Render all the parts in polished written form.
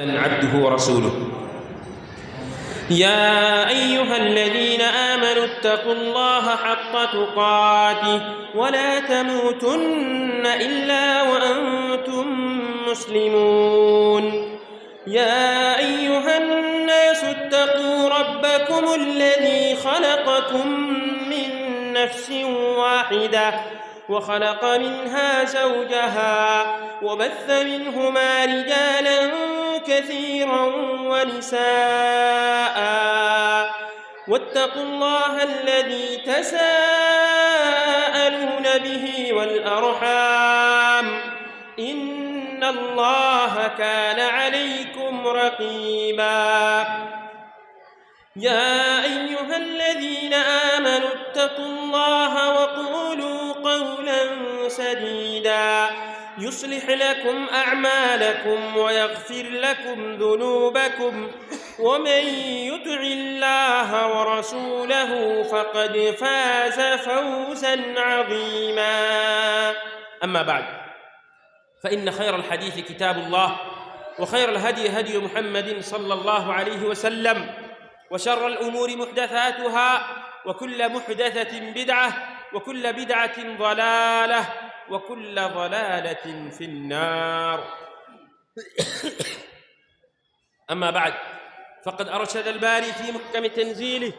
عبده ورسوله يا أيها الذين آمنوا اتقوا الله حق تقاته ولا تموتن إلا وأنتم مسلمون يا أيها الناس اتقوا ربكم الذي خلقكم من نفس واحدة وخلق منها زوجها وبث منهما رجالا كثيرا ونساء واتقوا الله الذي تساءلون به والأرحام إن الله كان عليكم رقيبا يا أيها الذين آمنوا اتقوا الله وقولوا قولا سديدا يصلح لكم أعمالكم ويغفر لكم ذنوبكم ومن يطع الله ورسوله فقد فاز فوزا عظيما أما بعد فإن خير الحديث كتاب الله وخير الهدي هدي محمد صلى الله عليه وسلم وشر الأمور محدثاتها وكل محدثة بدعة وكل بدعة ضلالة وكل ضلالة في النار أما بعد فقد أرشد الباري في محكم تنزيله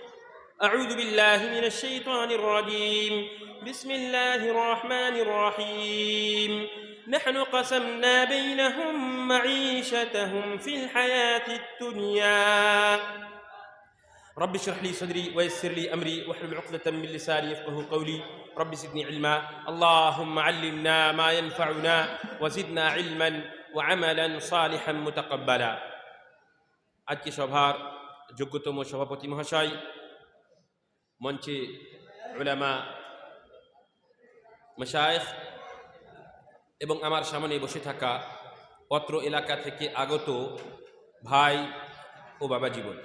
أعوذ بالله من الشيطان الرجيم بسم الله الرحمن الرحيم نحن قسمنا بينهم معيشتهم في الحياة الدنيا رب اشرح لي صدري ويسر لي أمري واحلل عقدة من لساني يفقهوا قولي رب زدني علما اللهم علمنا ما ينفعنا وزدنا علما وعملا صالحا متقبلا আজকে সভার যোগ্যতম সভাপতি মহাশয় মঞ্চে উলামা মাশায়েখ এবং আমার সামনে বসে থাকা অত্র এলাকা থেকে আগত ভাই ও বাবা জীবন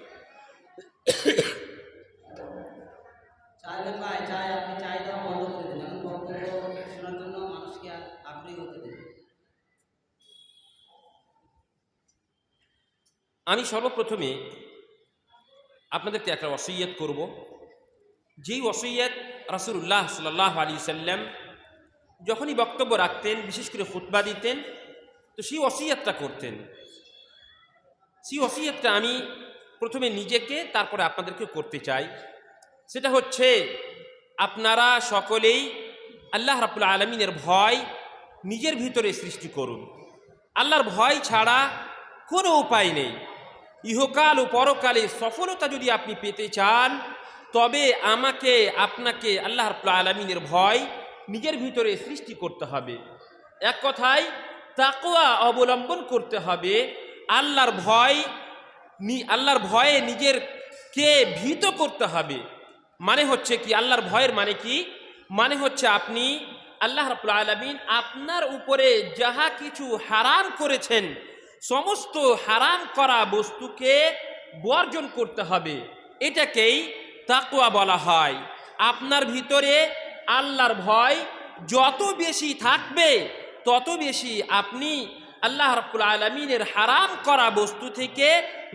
আমি সর্বপ্রথমে আপনাদেরকে একটা ওসিয়ত করব যেই ওসিয়ত রাসূলুল্লাহ সাল্লাল্লাহু আলাইহি সাল্লাম যখনই বক্তব্য রাখতেন বিশেষ করে খুতবা দিতেন তো সেই ওসিয়তটা করতেন সেই ওসিয়তটা আমি প্রথমে নিজেকে তারপরে আপনাদেরকে করতে চাই সেটা হচ্ছে আপনারা সকলেই আল্লাহ রাব্বুল আলামিনের ভয় নিজের ভিতরে সৃষ্টি করুন আল্লাহর ভয় ছাড়া কোনো উপায় নেই ইহকাল ও পরকালে সফলতা যদি আপনি পেতে চান তবে আমাকে আপনাকে আল্লাহ রাব্বুল আলামিনের ভয় নিজের ভিতরে সৃষ্টি করতে হবে এক কথায় তাকওয়া অবলম্বন করতে হবে আল্লাহর ভয়ে নিজেরকে ভীত করতে হবে মানে হচ্ছে কি আল্লাহর ভয়ের মানে কি মানে হচ্ছে আপনি আল্লাহ রাব্বুল আলামিন আপনার উপরে যাহা কিছু হারাম করেছেন সমস্ত হারাম করা বস্তুকে বর্জন করতে হবে এটাকেই তাকওয়া বলা হয় আপনার ভিতরে আল্লাহর ভয় যত বেশি থাকবে তত বেশি আপনি আল্লাহ রাব্বুল আলামিনের হারাম করা বস্তু থেকে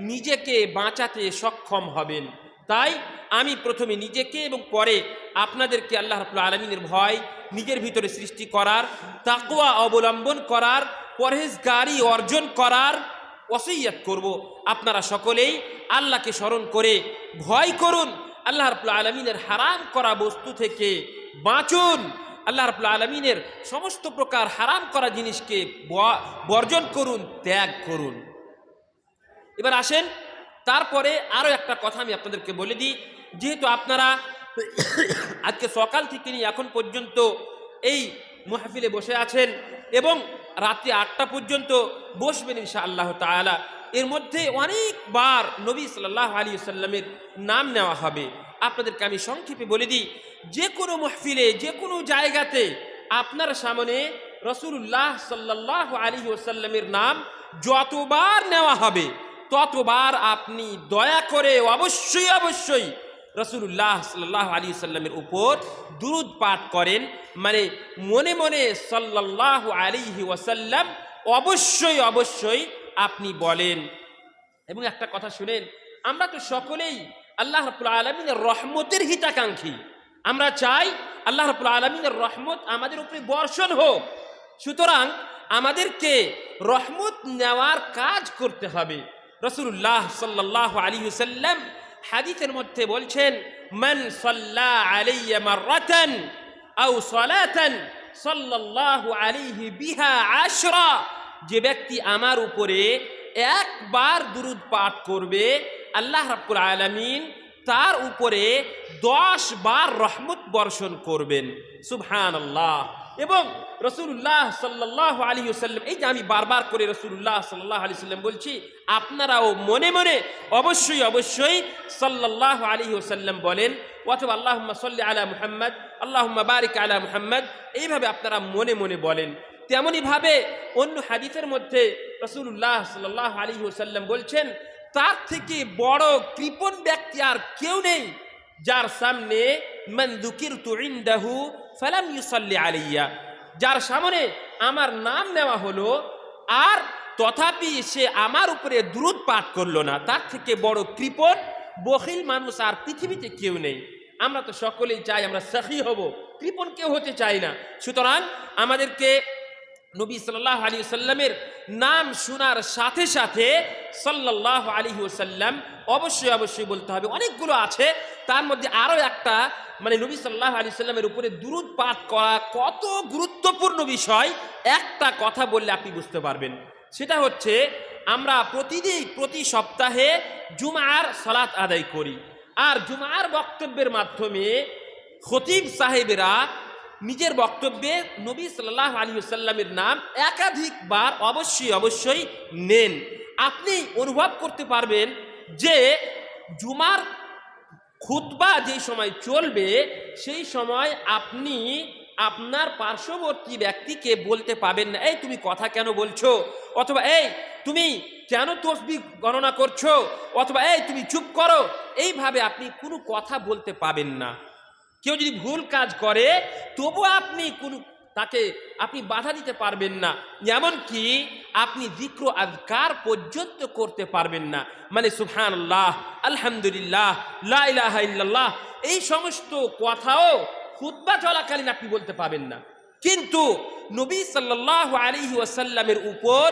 নিজেকে বাঁচাতে সক্ষম হবেন তাই আমি প্রথমে নিজেকে এবং পরে আপনাদেরকে আল্লাহ রাব্বুল আলামিনের ভয় নিজের ভিতরে সৃষ্টি করার তাকওয়া অবলম্বন করার পরহেজগারি অর্জন করার ওসিয়ত করব আপনারা সকলেই আল্লাহকে স্মরণ করে ভয় করুন আল্লাহ রাব্বুল আলামিনের হারাম করা বস্তু থেকে বাঁচুন আল্লাহ রাব্বুল আলামিনের সমস্ত প্রকার হারাম করা জিনিসকে বর্জন করুন ত্যাগ করুন এবার আসেন তারপরে আরও একটা কথা আমি আপনাদেরকে বলে দিই যেহেতু আপনারা আজকে সকাল থেকে নিয়ে এখন পর্যন্ত এই মাহফিলে বসে আছেন এবং রাত্রি 8টা পর্যন্ত বসবেন ইনশাআল্লাহ তাআলা এর মধ্যে অনেকবার নবী সাল্লাল্লাহু আলাইহি ওয়াসাল্লামের নাম নেওয়া হবে আপনাদেরকে আমি সংক্ষেপে বলে দিই যে কোনো মাহফিলে যে কোনো জায়গাতে আপনার সামনে রাসূলুল্লাহ সাল্লাল্লাহু আলাইহি ওয়াসাল্লামের নাম যতবার নেওয়া হবে ততবার আপনি দয়া করে অবশ্যই রাসূলুল্লাহ সাল্লাল্লাহু আলাইহি ওয়াসাল্লামের উপর দুরূদ পাঠ করেন মানে মনে মনে সাল্লাল্লাহু আলাইহি ওয়াসাল্লাম অবশ্যই আপনি বলেন। এবং একটা কথা শুনেন, আমরা তো সকলেই আল্লাহ রাব্বুল আলামিনের রহমতের হিতাকাঙ্ক্ষী। আমরা চাই আল্লাহ রাব্বুল আলামিনের রহমত আমাদের উপরে বর্ষণ হোক। সুতরাং আমাদেরকে রহমত নেওয়ার কাজ করতে হবে। রাসূলুল্লাহ সাল্লাল্লাহু আলাইহি ওয়াসাল্লাম হাদিসের মধ্যে বলছেন, মান সাল্লা আলাইয়া মাররাতান আও সালাতান সাল্লাল্লাহু আলাইহি বিহা আশরা, যে ব্যক্তি আমার উপরে একবার দুরূদ পাঠ করবে, আল্লাহ রাব্বুল আলামিন তার উপরে 10 বার রহমত বর্ষণ করবেন। সুবহানাল্লাহ। এবং রাসূলুল্লাহ সাল্লাল্লাহু আলাইহি ওয়াসাল্লাম, এই যে আমি বারবার করে রাসূলুল্লাহ সাল্লাল্লাহু আলাইহি ওয়াসাল্লাম বলছি, আপনারাও মনে মনে অবশ্যই অবশ্যই সাল্লাল্লাহু আলাইহি ওয়াসাল্লাম বলেন, অথবা আল্লাহুম্মা সাল্লি আলা মুহাম্মদ, আল্লাহুম্মা বারিক আলা মুহাম্মদ, এইভাবে আপনারা মনে মনে বলেন। তেমনি ভাবে অন্য হাদিসের মধ্যে রাসূলুল্লাহ সাল্লাল্লাহু আলাইহি ওয়াসাল্লাম বলছেন, তার থেকে বড় কৃপণ ব্যক্তি আর কেউ নেই, যার সামনে মান যুকিরতু ইনদাহু ফালাম ইউসাল্লি আলাইয়া, যার সামনে আমার নাম নেওয়া হলো আর তথাপি সে আমার উপরে দুরূদ পাঠ করলো না, তার থেকে বড় কৃপণ বখিল মানুষ আর পৃথিবীতে কেউ নেই। আমরা তো সকলেই চাই আমরা সাখী হব, কৃপণ কেউ হতে চাই না। সুতরাং আমাদেরকে নবী সাল্লাল্লাহু আলাইহি ওয়াসাল্লামের নাম শোনার সাথে সাথে সাল্লাল্লাহু আলাইহি ওয়াসাল্লাম অবশ্যই অবশ্যই বলতে হবে। অনেকগুলো আছে, তার মধ্যে আরও একটা, মানে নবী সাল্লাল্লাহু আলাইহি ওয়াসাল্লামের উপরে দুরূদ পাঠ করা কত গুরুত্বপূর্ণ বিষয়, একটা কথা বললে আপনি বুঝতে পারবেন। সেটা হচ্ছে, আমরা প্রতিদিন প্রতি সপ্তাহে জুমার সালাত আদায় করি, আর জুমার বক্তব্যের মাধ্যমে খতিব সাহেবেরা নিজের বক্তব্যে নবী সাল্লাল্লাহু আলাইহি ওয়াসাল্লামের নাম একাধিকবার অবশ্যই অবশ্যই নেন। আপনি অনুভব করতে পারবেন যে জুমার খুতবা যেই সময় চলবে, সেই সময় আপনি আপনার পার্শ্ববর্তী ব্যক্তিকে বলতে পাবেন না, এই তুমি কথা কেন বলছো, অথবা এই তুমি কেন তাসবিহ গণনা করছো, অথবা এই তুমি চুপ করো, এইভাবে আপনি কোনো কথা বলতে পাবেন না। কেউ যদি ভুল কাজ করে তবু আপনি তাকে আপনি বাধা দিতে পারবেন না, এমনকি আপনি যিকর আযকার পর্যন্ত করতে পারবেন না। মানে সুবহানাল্লাহ, আলহামদুলিল্লাহ, লা ইলাহা ইল্লাল্লাহ, এই সমস্ত কথাও খুতবা চলাকালীন আপনি বলতে পাবেন না। কিন্তু নবী সাল্লাল্লাহু আলাইহি ওয়াসাল্লামের উপর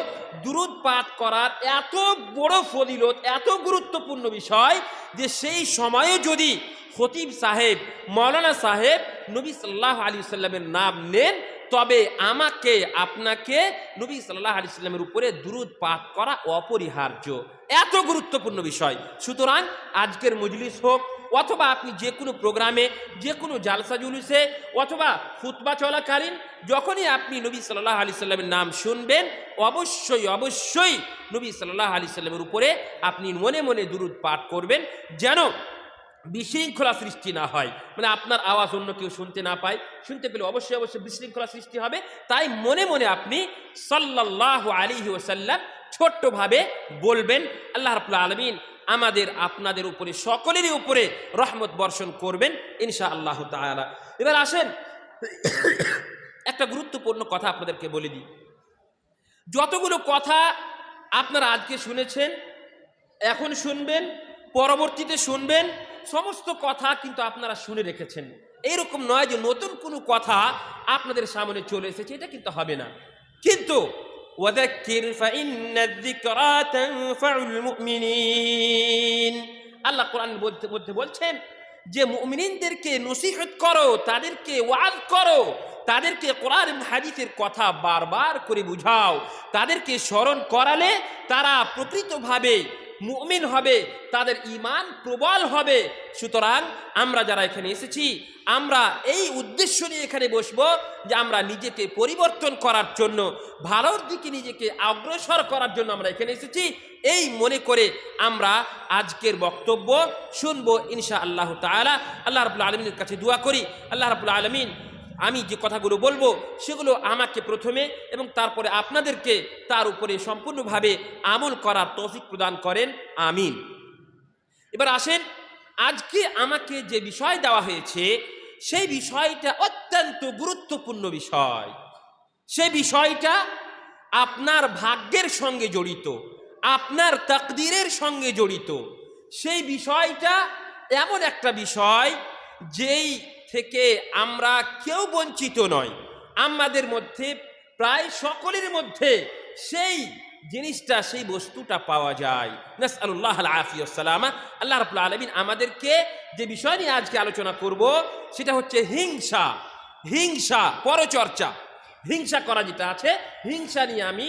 দুরূদ পাঠ করার এত বড় ফজিলত, এত গুরুত্বপূর্ণ বিষয় যে সেই সময়ে যদি খতিব সাহেব, মাওলানা সাহেব নবী সাল্লাল্লাহু আলাইহি ওয়াসাল্লামের নাম নেন, তবে আমাকে আপনাকে নবী সাল্লাল্লাহু আলাইহি ওয়াসাল্লামের উপরে দুরূদ পাঠ করা অপরিহার্য, এত গুরুত্বপূর্ণ বিষয়। সুতরাং আজকের মজলিস হোক, অথবা আপনি যে কোনো প্রোগ্রামে, যে কোনো জালসা জুলুসে, অথবা খুতবা চলাকালীন যখনই আপনি নবী সাল্লাল্লাহু আলাইহি ওয়াসাল্লামের নাম শুনবেন, অবশ্যই অবশ্যই নবী সাল্লাল্লাহু আলাইহি ওয়াসাল্লামের উপরে আপনি মনে মনে দুরূদ পাঠ করবেন, যেন বিশৃঙ্খলা সৃষ্টি না হয়, মানে আপনার আওয়াজ অন্য কেউ শুনতে না পায়। শুনতে পেলে অবশ্যই অবশ্যই বিশৃঙ্খলা সৃষ্টি হবে। তাই মনে মনে আপনি সাল্লাল্লাহু আলাইহি ওয়াসাল্লাম ছোট্টভাবে বলবেন। আল্লাহ রাব্বুল আলামিন আমাদের আপনাদের উপরে সকলেরই উপরে রহমত বর্ষণ করবেন ইনশাআল্লাহ তাআলা। এবার আসেন একটা গুরুত্বপূর্ণ কথা আপনাদেরকে বলে দিই। যতগুলো কথা আপনারা আজকে শুনেছেন, এখন শুনবেন, পরবর্তীতে শুনবেন, সমস্ত কথা কিন্তু আপনারা শুনে রেখেছেন। এইরকম নয় যে নতুন কোনো কথা আপনাদের সামনে চলে এসেছে, এটা কিন্তু হবে না। কিন্তু ওয়াযাক্কির ফাইন্নায যিকরা তানফাউল মুমিনিন, আল্লাহ কোরআনের মধ্যে বলছেন যে মুমিনদেরকে নসিহত করো, তাদেরকে ওয়াজ করো, তাদেরকে কোরআন এবং হাদিসের কথা বারবার করে বুঝাও, তাদেরকে স্মরণ করালে তারা প্রকৃতভাবে মুমিন হবে, তাদের ঈমান প্রবল হবে। সুতরাং আমরা যারা এখানে এসেছি, আমরা এই উদ্দেশ্য নিয়ে এখানে বসবো যে আমরা নিজেকে পরিবর্তন করার জন্য, ভালোর দিকে নিজেকে অগ্রসর করার জন্য আমরা এখানে এসেছি। এই মনে করে আমরা আজকের বক্তব্য শুনবো ইনশাআল্লাহ তাআলা। আল্লাহ রাব্বুল আলামিনের কাছে দোয়া করি, আল্লাহ রাব্বুল আলামিন আমি যে কথাগুলো বলবো সেগুলো আমাকে প্রথমে এবং তারপরে আপনাদেরকে তার উপরে সম্পূর্ণভাবে আমল করার তৌফিক প্রদান করেন, আমিন। এবার আসেন, আজকে আমাকে যে বিষয় দেওয়া হয়েছে সেই বিষয়টা অত্যন্ত গুরুত্বপূর্ণ বিষয়। সেই বিষয়টা আপনার ভাগ্যের সঙ্গে জড়িত। আপনার তাকদীরের সঙ্গে জড়িত। সেই বিষয়টা এমন একটা বিষয় যেই থেকে আমরা কেউ বঞ্চিত নয়। আমাদের মধ্যে প্রায় সকলের মধ্যে সেই জিনিসটা, সেই বস্তুটা পাওয়া যায়। নাসআলুল্লাহ আল আফিয়া ওয়াস সালামা। আল্লাহ রাব্বুল আলামিন আমাদেরকে যে বিষয় নিয়ে আজকে আলোচনা করব সেটা হচ্ছে হিংসা। হিংসা, পরচর্চা, হিংসা করা যেটা আছে, হিংসা নিয়ে আমি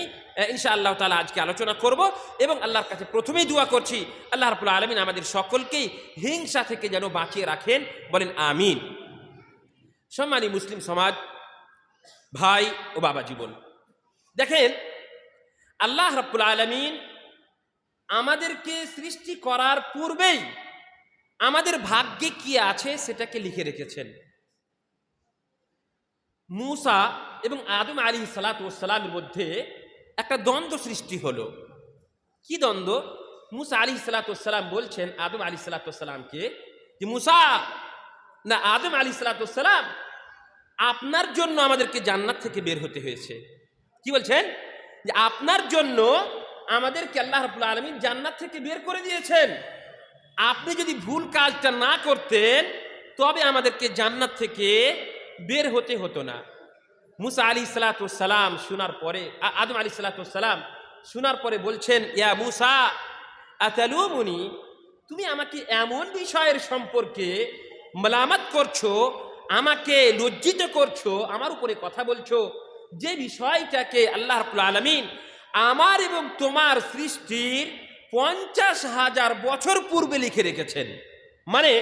ইনশাআল্লাহ তাআলা আজকে আলোচনা করব এবং আল্লাহর কাছে প্রথমেই দোয়া করছি আল্লাহ রাব্বুল আলামিন আমাদের সকলকেই হিংসা থেকে যেন বাঁচিয়ে রাখেন, বলেন আমিন। সম্মানী মুসলিম সমাজ, ভাই ও বাবা জীবন, দেখেন আল্লাহ রাব্বুল আলামিন আমাদেরকে সৃষ্টি করার পূর্বেই আমাদের ভাগ্যে কি আছে সেটাকে লিখে রেখেছেন। মূসা এবং আদম আলাইহিস সালাতু ওয়াস সালামের মধ্যে একটা দ্বন্দ্ব সৃষ্টি হলো। কি দ্বন্দ্ব? মূসা আলাইহিস সালাতু ওয়াস সালাম বলছেন আদম আলাইহিস সালাতু ওয়াস সালামকে যে মূসা, না আদম আলাইহিস সালাতু ওয়াস সালাম, আপনার জন্য আমাদেরকে জান্নাত থেকে বের হতে হয়েছে। কি বলছেন? যে আপনার জন্য আমাদেরকে আল্লাহ রাব্বুল আলামিন জান্নাত থেকে বের করে দিয়েছেন। আপনি যদি ভুল কাজটা না করতেন তবে আমাদেরকে জান্নাত থেকে বের হতে হতো না। মূসা আলাইহিস সালাতু ওয়াস সালাম শোনার পরে, আদম আলাইহিস সালাতু ওয়াস সালাম শোনার পরে বলছেন, ইয়া মূসা আতালুমুনি, তুমি আমাকে এমন বিষয়ের সম্পর্কে মালামাত করছো, আমাকে লজ্জিত করছো, আমার উপরে কথা বলছো যে বিষয়টাকে আল্লাহ রাব্বুল আলামিন আমার এবং তোমার সৃষ্টির 50,000 বছর পূর্বে লিখে রেখেছেন। মানে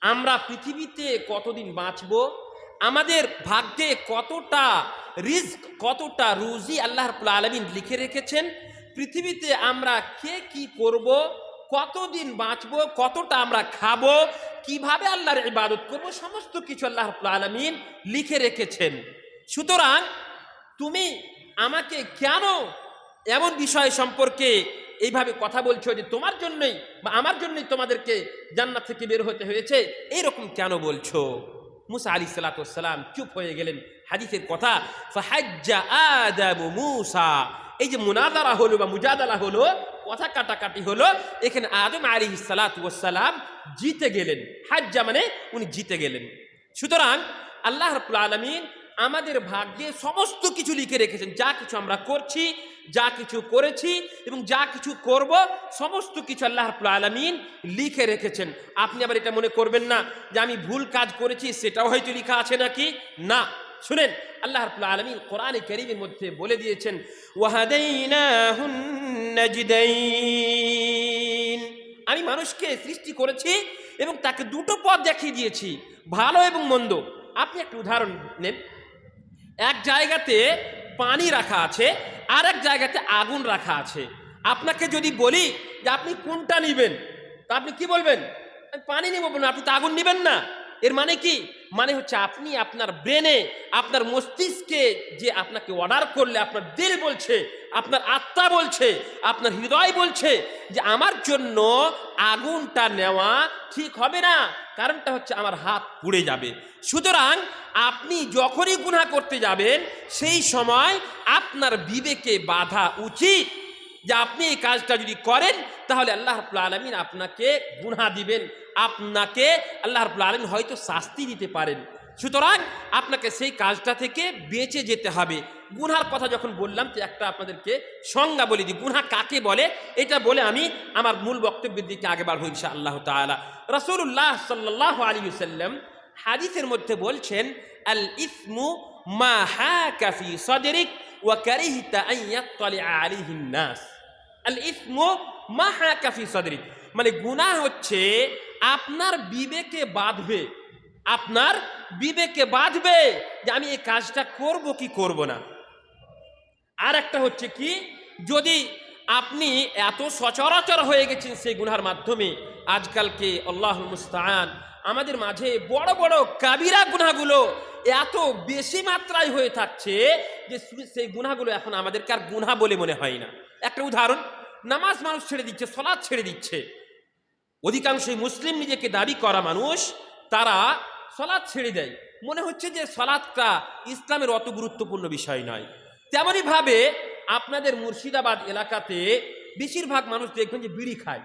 আমরা পৃথিবীতে কতদিন বাঁচব, আমাদের ভাগ্যে কতটা রিস্ক, কতটা রুজি আল্লাহ রাব্বুল আলামিন লিখে রেখেছেন। পৃথিবীতে আমরা কে কি করব, কতদিন বাঁচব, কতটা আমরা খাবো, কিভাবে আল্লাহর ইবাদত করব, সমস্ত কিছু আল্লাহ রাব্বুল আলামিন লিখে রেখেছেন। সুতরাং তুমি আমাকে কেন এমন বিষয় সম্পর্কে এইভাবে কথা বলছো যে তোমার জন্যই বা আমার জন্যই তোমাদেরকে জান্নাত থেকে বের হতে হয়েছে, এইরকম কেন বলছো? মূসা আলাইহিস সালাতু ওয়াস সালাম চুপ হয়ে গেলেন। হাদিসের কথা, ফাহাজ্জা আদামু মূসা, এই যে মুনাজারা হলো বা মুজাদালা হলো, কথা কাটাকাটি হলো, এখানে আদম আলাইহিস সালাতু ওয়াস সালাম জিতে গেলেন। হাজ্জা মানে উনি জিতে গেলেন। সুতরাং আল্লাহ রাব্বুল আলামিন আমাদের ভাগ্যে সমস্ত কিছু লিখে রেখেছেন। যা কিছু আমরা করছি, যা কিছু করেছি এবং যা কিছু করব, সমস্ত কিছু আল্লাহ রাব্বুল আলামিন লিখে রেখেছেন। আপনি আবার এটা মনে করবেন না যে আমি ভুল কাজ করেছি সেটাও হয়তো লেখা আছে নাকি, না। শুনেন, আল্লাহ রাব্বুল আলামিন কোরআনে কারীমের মধ্যে বলে দিয়েছেন, ওয়াহাদাইনাহুন নাজদাইন, আমি মানুষকে সৃষ্টি করেছি এবং তাকে দুটো পথ দেখিয়ে দিয়েছি, ভালো এবং মন্দ। আপনি একটা উদাহরণ নেন, এক জায়গাতে পানি রাখা আছে, আর এক জায়গাতে আগুন রাখা আছে। আপনাকে যদি বলি যে আপনি কোনটা নেবেন, তা আপনি কি বলবেন? আমি পানি নেব বলবেন, আপনি তো আগুন নেবেন না। এর মানে কি? মানে হচ্ছে আপনি আপনার ব্রেনে, আপনার মস্তিষ্কে যে আপনাকে অর্ডার করলে, আপনার দিল বলছে, আপনার আত্মা বলছে, আপনার হৃদয় বলছে যে আমার জন্য আগুনটা নেওয়া ঠিক হবে না, কারণটা হচ্ছে আমার হাত পুড়ে যাবে। সুতরাং আপনি যখনই গুনাহ করতে যাবেন সেই সময় আপনার বিবেকে বাধা উচিত যে আপনি এই কাজটা যদি করেন তাহলে আল্লাহ রাব্বুল আলামিন আপনাকে গুনাহ দিবেন, আপনাকে আল্লাহ রাব্বুল আলামিন হয়তো শাস্তি দিতে পারেন। সুতরাং আপনাকে সেই কাজটা থেকে বেঁচে যেতে হবে। গুনহার কথা যখন বললাম, তো একটা আপনাদেরকে সংজ্ঞা বলে দিই, গুনহা কাকে বলে, এটা বলে আমি আমার মূল বক্তব্যের দিকে আগে বাড়বো ইনশাআল্লাহ তাআলা। রাসূলুল্লাহ সাল্লাল্লাহু আলাইহি ওয়াসাল্লাম হাদিসের মধ্যে বলছেন, আল ইসমু মা হাকা ফি সাদরিক ওয়া কারিহতা আন ইয়াত্তালিআ আলাইহিন নাস। আল ইসমু মা হাকা ফি সাদরিক, মানে গুনাহ হচ্ছে আপনার বিবেকে বাঁধবে, আপনার বিবেকে বাঁধবে যে আমি এই কাজটা করব কি করব না। আর একটা হচ্ছে কি, যদি আপনি এত সচরাচর হয়ে গেছেন সেই গুনার মাধ্যমে, আজকালকে আল্লাহুল মুস্তাআন আমাদের মাঝে বড় বড় কাবিরা গুনাহগুলো এত বেশি মাত্রায় হয়ে থাকছে যে সেই গুনাহগুলো এখন আমাদেরকে আর গুনাহ বলে মনে হয় না। একটা উদাহরণ, নামাজ মানুষ ছেড়ে দিচ্ছে, সালাত ছেড়ে দিচ্ছে। অধিকাংশই মুসলিম নিজেকে দাবি করা মানুষ, তারা সালাত ছেড়ে দেয়, মনে হচ্ছে যে সালাতটা ইসলামের অত গুরুত্বপূর্ণ বিষয় নয়। তেমনই ভাবে আপনাদের মুর্শিদাবাদ এলাকাতে বেশিরভাগ মানুষ দেখবেন যে বিড়ি খায়,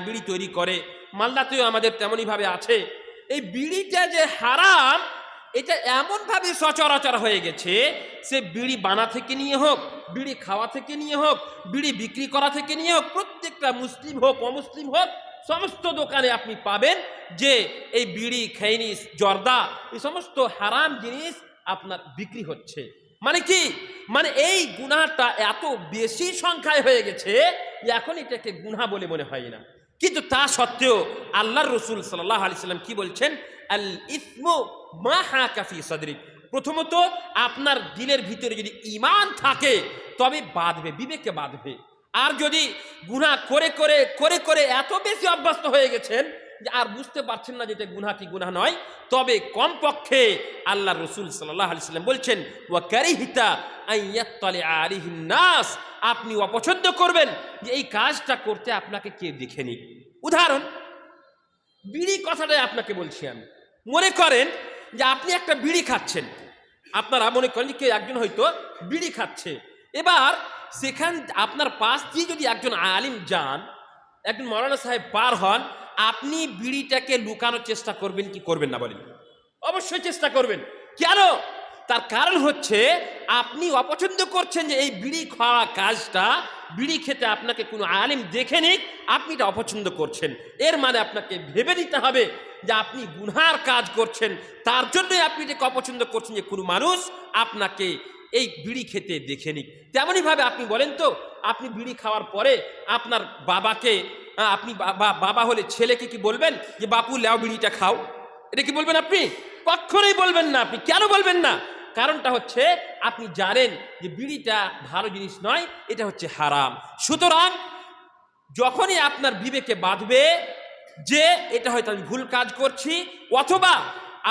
বিড়ি তৈরি করে। মালদাতেও আমাদের তেমনইভাবে আছে। এই বিড়িটা যে হারাম, এটা এমনভাবে সচরাচর হয়ে গেছে, সে বিড়ি বানা থেকে নিয়ে হোক, বিড়ি খাওয়া থেকে নিয়ে হোক, বিড়ি বিক্রি করা থেকে নিয়ে হোক, প্রত্যেকটা মুসলিম হোক অমুসলিম হোক, সমস্ত দোকানে আপনি পাবেন যে এই বিড়ি, খৈনি, জর্দা, এই সমস্ত হারাম জিনিস আপনার বিক্রি হচ্ছে। মানে কি, মানে এই গুনাহটা এত বেশি সংখ্যায় হয়ে গেছে যে এখন এটাকে গুনাহ বলে মনে হয় না। কিন্তু তা সত্ত্বেও আল্লাহর রাসূল সাল্লাল্লাহু আলাইহি সাল্লাম কি বলছেন, আল ইসমু মা হাকা ফি সাদরিক। প্রথমত আপনার দিলের ভিতরে যদি ঈমান থাকে তবে বাঁধবে, বিবেকে বাঁধবে। আর যদি গুনাহ করে করে করে করে এত বেশি অভ্যস্ত হয়ে গেছেন যে আর বুঝতে পারছেন না যে এটা গুনাহ কি গুনাহ নয়, তবে কমপক্ষে আল্লাহর রাসূল সাল্লাল্লাহু আলাইহি সাল্লাম বলছেন, ওয়া কারিহিতা আন ইয়াত্তালি আলাইহিন নাস, আপনি অপছন্দ করবেন যে এই কাজটা করতে আপনাকে কে দেখে নিক। উদাহরণ, বিড়ি কথাটাই আপনাকে বলছি আমি। মনে করেন যে আপনি একটা বিড়ি খাচ্ছেন, আপনারা মনে করেন যে কেউ একজন হয়তো বিড়ি খাচ্ছে, এবার সেখান আপনার পাশ দিয়ে যদি একজন আলিম যান, একজন মাওলানা সাহেব পার হন, আপনি বিড়িটাকে লুকানোর চেষ্টা করবেন কি করবেন না বলেন? অবশ্যই চেষ্টা করবেন। কেন? তার কারণ হচ্ছে আপনি অপছন্দ করছেন যে এই বিড়ি খাওয়া কাজটা, বিড়ি খেতে আপনাকে কোনো আলিম দেখে নিক, আপনি এটা অপছন্দ করছেন। এর মানে আপনাকে ভেবে নিতে হবে যে আপনি গুনহার কাজ করছেন, তার জন্যই আপনি এটাকে অপছন্দ করছেন যে কোনো মানুষ আপনাকে এই বিড়ি খেতে দেখে নিক। তেমনইভাবে আপনি বলেন তো, আপনি বিড়ি খাওয়ার পরে আপনার বাবাকে, আপনি বাবা হলে ছেলেকে কি বলবেন যে বাপু লেও বিড়িটা খাও? এটা কি বলবেন আপনি? কখনোই বলবেন না। আপনি কেন বলবেন না? কারণটা হচ্ছে আপনি জানেন যে বিড়িটা ভালো জিনিস নয়, এটা হচ্ছে হারাম। সুতরাং যখনই আপনার বিবেকে বাঁধবে যে এটা হয়তো আমি ভুল কাজ করছি, অথবা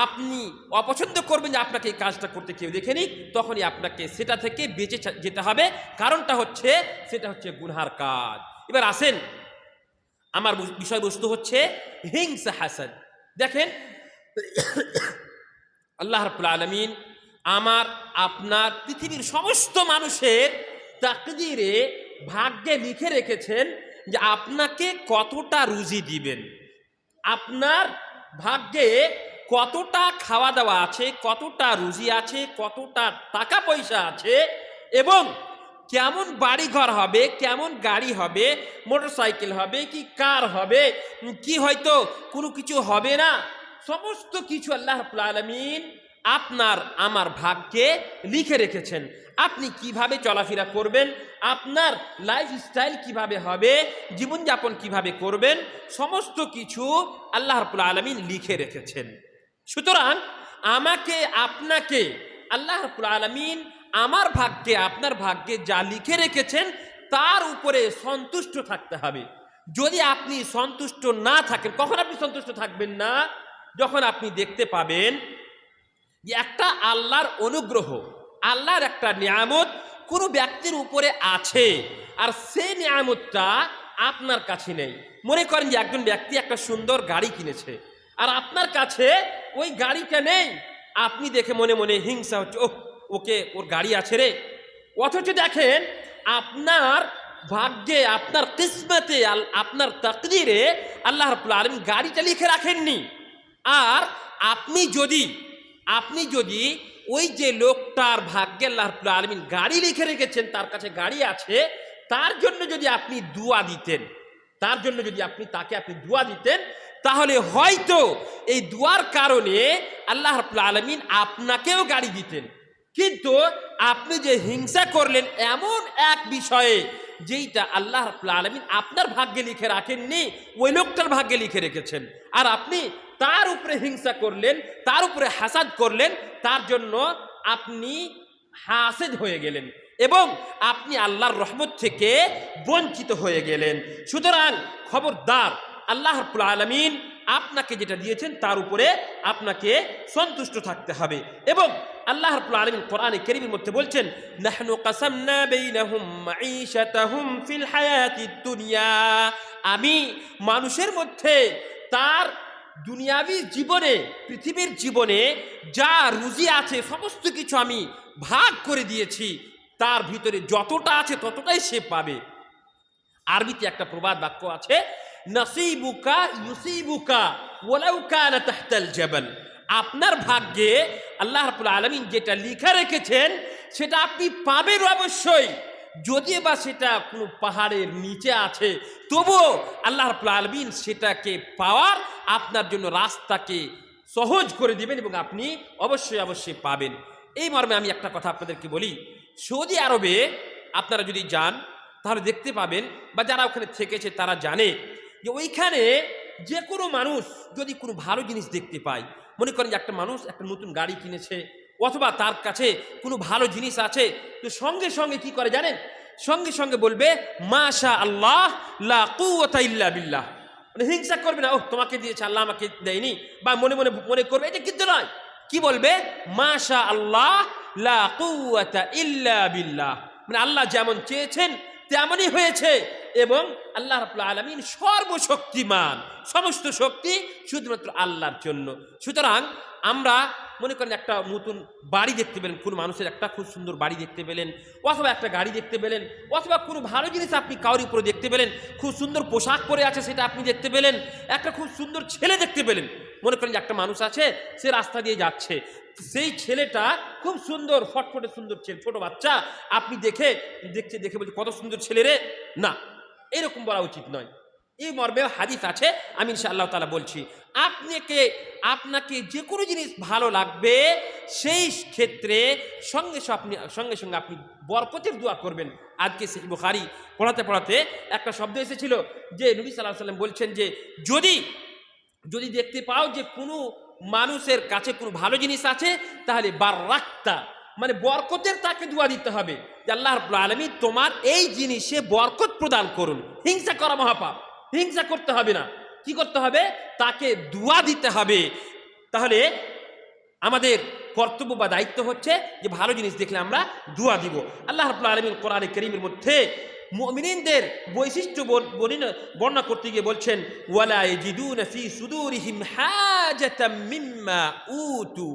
আপনি অপছন্দ করবেন যে আপনাকে এই কাজটা করতে কেউ দেখেনি, তখনই আপনাকে সেটা থেকে বেঁচে যেতে হবে। কারণটা হচ্ছে সেটা হচ্ছে গুনহার কাজ। এবার আসেন, আমার বিষয়বস্তু হচ্ছে হিংসা হাসাদ। দেখেন, আল্লাহ রাব্বুল আলামিন আমার আপনার পৃথিবীর সমস্ত মানুষের তাকদীরে, ভাগ্যে লিখে রেখেছেন যে আপনাকে কতটা রুজি দিবেন, আপনার ভাগ্যে কতটা খাওয়া দাওয়া আছে, কতটা রুজি আছে, কতটা টাকা পয়সা আছে, এবং কেমন বাড়ি ঘর হবে, কেমন গাড়ি হবে, মোটরসাইকেল হবে কি কার হবে, কি হয়তো কোনো কিছু হবে না, সমস্ত কিছু আল্লাহ রাব্বুল আলামিন আপনার আমার ভাগ্যে লিখে রেখেছেন। আপনি কিভাবে চলাফেরা করবেন, আপনার লাইফস্টাইল কিভাবে হবে, জীবনযাপন কিভাবে করবেন, সমস্ত কিছু আল্লাহ রাব্বুল আলামিন লিখে রেখেছেন। সুতরাং আমাকে আপনাকে আল্লাহ রাব্বুল আলামিন আমার ভাগ্যে আপনার ভাগ্যে যা লিখে রেখেছেন তার উপরে সন্তুষ্ট থাকতে হবে। যদি আপনি সন্তুষ্ট না থাকেন, কখন আপনি সন্তুষ্ট থাকবেন না? যখন আপনি দেখতে পাবেন যে একটা আল্লাহর অনুগ্রহ, আল্লাহর একটা নিয়ামত কোনো ব্যক্তির উপরে আছে, আর সেই নিয়ামতটা আপনার কাছে নেই। মনে করেন যে একজন ব্যক্তি একটা সুন্দর গাড়ি কিনেছে, আর আপনার কাছে ওই গাড়িটা নেই। আপনি দেখে মনে মনে হিংসা হচ্ছে, ওকে ওর গাড়ি আছে রে। অথচ দেখেন আপনার ভাগ্যে, আপনার কিসমতে, আপনার তাকদীরে আল্লাহ রাব্বুল আলামিন গাড়িটা লিখে রাখেননি। আর আপনি যদি ওই যে লোকটার ভাগ্যে আল্লাহ রাব্বুল আলামিন গাড়ি লিখে রেখেছেন, তার কাছে গাড়ি আছে, তার জন্য যদি আপনি দোয়া দিতেন, তার জন্য যদি আপনি দোয়া দিতেন, তাহলে হয়তো এই দোয়ার কারণে আল্লাহ রাব্বুল আলামিন আপনাকেও গাড়ি দিতেন। কিন্তু আপনি যে হিংসা করলেন এমন এক বিষয়ে, যেইটা আল্লাহ রাব্বুল আলামিন আপনার ভাগ্যে লিখে রাখেননি, ওই লোকটার ভাগ্যে লিখে রেখেছেন, আর আপনি তার উপরে হিংসা করলেন, তার উপরে হাসাদ করলেন, তার জন্য আপনি হাসেদ হয়ে গেলেন এবং আপনি আল্লাহর রহমত থেকে বঞ্চিত হয়ে গেলেন। সুতরাং খবরদার, আল্লাহ রাব্বুল আলামিন আপনাকে যেটা দিয়েছেন তার উপরে আপনাকে সন্তুষ্ট থাকতে হবে। এবং আল্লাহ রাব্বুল আলামিন কোরআনে কারীমের মধ্যে বলছেন, নাহনু কাসামনা বাইনাহুম মাঈশাতাহুম ফিল হায়াতিদ দুনিয়া, আমি মানুষের মধ্যে তার দুনিয়াবি জীবনে, পৃথিবীর জীবনে যা রুজি আছে সমস্ত কিছু আমি ভাগ করে দিয়েছি। তার ভিতরে যতটা আছে ততটাই সে পাবে। আরবিতে একটা প্রবাদ বাক্য আছে, নসিবুকা ইউসিবুকা ওয়ালাউ কানা তাহতাল জাবাল। আপনার ভাগ্যে আল্লাহ রাব্বুল আলামিন যেটা লিখে রেখেছেন সেটা আপনি পাবেন অবশ্যই, যদিও বা সেটা কোনো পাহাড়ের নিচে আছে, তবুও আল্লাহ রাব্বুল আলামিন সেটাকে পাওয়ার আপনার জন্য রাস্তাকে সহজ করে দিবেন এবং আপনি অবশ্যই অবশ্যই পাবেন। এই মর্মে আমি একটা কথা আপনাদেরকে বলি, সৌদি আরবে আপনারা যদি যান তাহলে দেখতে পাবেন, বা যারা ওখানে থেকেছে তারা জানে যে ওইখানে যে কোনো মানুষ যদি কোনো ভালো জিনিস দেখতে পায়, মনে করেন যে একটা মানুষ একটা নতুন গাড়ি কিনেছে অথবা তার কাছে কোনো ভালো জিনিস আছে, তো সঙ্গে সঙ্গে কি করে জানেন, সঙ্গে সঙ্গে বলবে মাশা আল্লাহ লা কুওয়াতা ইল্লা বিল্লাহ। মানে হিংসা করবে না, ও তোমাকে দিয়েছে আল্লাহ আমাকে দেয়নি, বা মনে মনে মনে করবে, এটা কিন্তু নয়। কি বলবে? মাশা আল্লাহ লা কুওয়াতা ইল্লা বিল্লাহ, মানে আল্লাহ যেমন চেয়েছেন তেমনই হয়েছে, এবং আল্লাহ রাব্বুল আলামিন সর্বশক্তিমান, সমস্ত শক্তি শুধুমাত্র আল্লাহর জন্য। সুতরাং আমরা মনে করেন একটা নতুন বাড়ি দেখতে পেলেন, কোনো মানুষের একটা খুব সুন্দর বাড়ি দেখতে পেলেন, অথবা একটা গাড়ি দেখতে পেলেন, অথবা কোনো ভালো জিনিস আপনি কাউরির উপরে দেখতে পেলেন, খুব সুন্দর পোশাক পরে আছে সেটা আপনি দেখতে পেলেন, একটা খুব সুন্দর ছেলে দেখতে পেলেন। মনে করেন যে একটা মানুষ আছে, সে রাস্তা দিয়ে যাচ্ছে, সেই ছেলেটা খুব সুন্দর, ফটফটে সুন্দর ছেলে, ছোট বাচ্চা, আপনি দেখে বলছে কত সুন্দর ছেলে রে, না, এরকম বলা উচিত নয়। এই মর্মে হাদিস আছে, আমি ইনশাআল্লাহ তাআলা বলছি, আপনাকে যে কোনো জিনিস ভালো লাগবে সেই ক্ষেত্রে সঙ্গে সঙ্গে আপনি বরকতের দোয়া করবেন। আজকে সহিহ বুখারী পড়াতে একটা শব্দ এসেছিল যে নবী সাল্লাল্লাহু আলাইহি ওয়াসাল্লাম বলছেন যে যদি দেখতে পাও যে কোনো মানুষের কাছে কোনো ভালো জিনিস আছে, তাহলে বারাকতা, মানে বরকতের তাকে দোয়া দিতে হবে যে আল্লাহ রাব্বুল আলামিন তোমার এই জিনিসে বরকত প্রদান করুন। হিংসা করা মহাপাপ, হিংসা করতে হবে না, কি করতে হবে? তাকে দোয়া দিতে হবে। তাহলে আমাদের কর্তব্য বা দায়িত্ব হচ্ছে যে ভালো জিনিস দেখলে আমরা দোয়া দিব। আল্লাহ রাব্বুল আলামিন কোরআনে কারীমের মধ্যে মুমিনদের বৈশিষ্ট্য বর্ণনা করতে গিয়ে বলছেন, ওয়ালা ইয়াজিদুনা ফি সুদুরিহিম হাজাতাম মিম্মা উতু।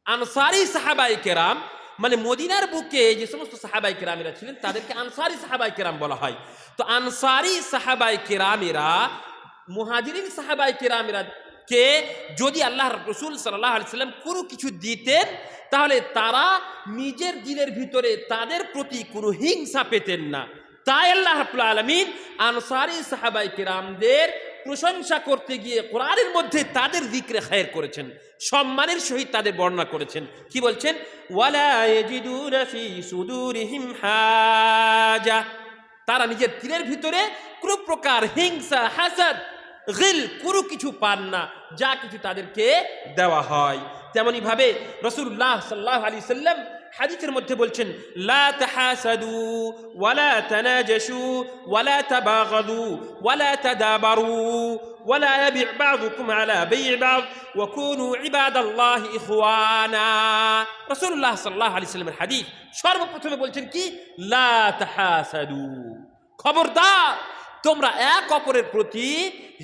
আনসারী সাহাবায়ে কেরাম, মানে মদিনার বুকে যে সমস্ত সাহাবায়ে কেরামেরা ছিলেন তাদেরকে আনসারী সাহাবায়ে কেরাম বলা হয়। তো আনসারী সাহাবায়ে কেরামেরা মুহাজিরিন সাহাবায়ে কেরামেরা কে যদি আল্লাহ রাসূল সাল্লাল্লাহু আলাইহি সাল্লাম কোনো কিছু দিতেন, তাহলে তারা নিজের দিলের ভিতরে তাদের প্রতি কোনো হিংসা পেতেন না। তাই আল্লাহ রাব্বুল আলামিন আনসারী সাহাবায়ে কেরামদের প্রশংসা করতে গিয়ে কোরআনের মধ্যে তাদের যিকরে খায়ের করেছেন, সম্মানের সহিত তাদের বর্ণনা করেছেন। কি বলছেন? ওয়ালা ইয়াজিদুনা ফি সুদুরিহিম হাজা, তারা নিজের দিলের ভিতরে কোনো প্রকার হিংসা, হাসাদ, গিল কোনো কিছু পান না, যা কিছু তাদেরকে দেওয়া হয়। তেমনি ভাবে রাসূলুল্লাহ সাল্লাল্লাহু আলাইহি সাল্লাম হাদিসের মধ্যে বলছেন, লা তাহাসাদু ওয়ালা তানাজাশু ওয়ালা তাবাগাদু ওয়ালা তাদাবারু ওয়ালা ইয়াবি' বা'দুকুম আলা বাই'i বা'দ ওয়া কুনু ইবাদাল্লাহি ইখওয়ানা। রাসূলুল্লাহ সাল্লাল্লাহু আলাইহি সাল্লামের হাদিস সর্বপ্রথমে বলছেন কি? লা তাহাসাদু, খবরদার তোমরা এক অপরের প্রতি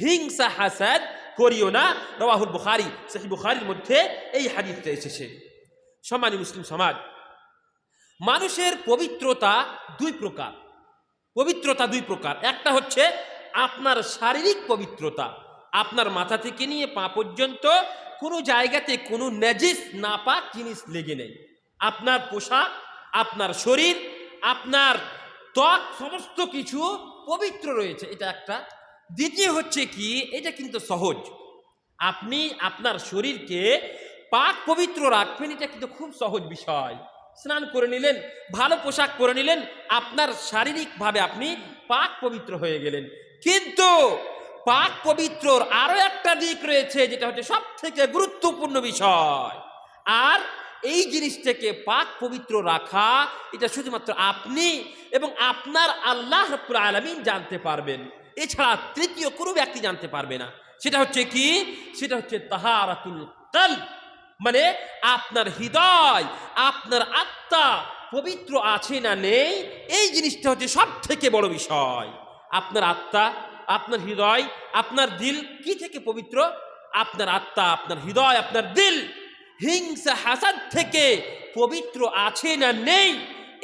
হিংসা হাসাদ করিও না। রাওয়াহুল বুখারী, সহিহ বুখারীর মধ্যে এই হাদিসটা এসেছে। সম্মানিত মুসলিম সমাজ, মানুষের পবিত্রতা দুই প্রকার। একটা হচ্ছে আপনার শারীরিক পবিত্রতা, আপনার মাথা থেকে নিয়ে পা পর্যন্ত কোনো জায়গাতে কোনো নাজিস নাপাক জিনিস লেগে নেই। আপনার পোশাক, আপনার শরীর, আপনার ত্বক, সমস্ত কিছু পবিত্র রয়েছে, এটা একটা। দ্বিতীয় হচ্ছে কি, এটা কিন্তু সহজ, আপনি আপনার শরীরকে পাক পবিত্র রাখবেন, এটা কিন্তু খুব সহজ বিষয়। স্নান করে নিলেন, ভালো পোশাক পরে নিলেন, আপনার শারীরিকভাবে আপনি পাক পবিত্র হয়ে গেলেন। কিন্তু পাক পবিত্রর আরো একটা দিক রয়েছে, যেটা হচ্ছে সব থেকে গুরুত্বপূর্ণ বিষয়। আর এই জিনিসটাকে পাক পবিত্র রাখা, এটা শুধুমাত্র আপনি এবং আপনার আল্লাহ রাব্বুল আলামিন জানতে পারবেন, এছাড়া তৃতীয় কোনো ব্যক্তি জানতে পারবে না। সেটা হচ্ছে কি? সেটা হচ্ছে তাহারাতুল কলব, মানে আপনার হৃদয়, আপনার আত্মা পবিত্র আছে না নেই, এই জিনিসটা হচ্ছে সব থেকে বড় বিষয়। আপনার আত্মা, আপনার হৃদয়, আপনার দিল কি থেকে পবিত্র? আপনার আত্মা, আপনার হৃদয়, আপনার দিল হিংসা হাসাদ থেকে পবিত্র আছে না নেই,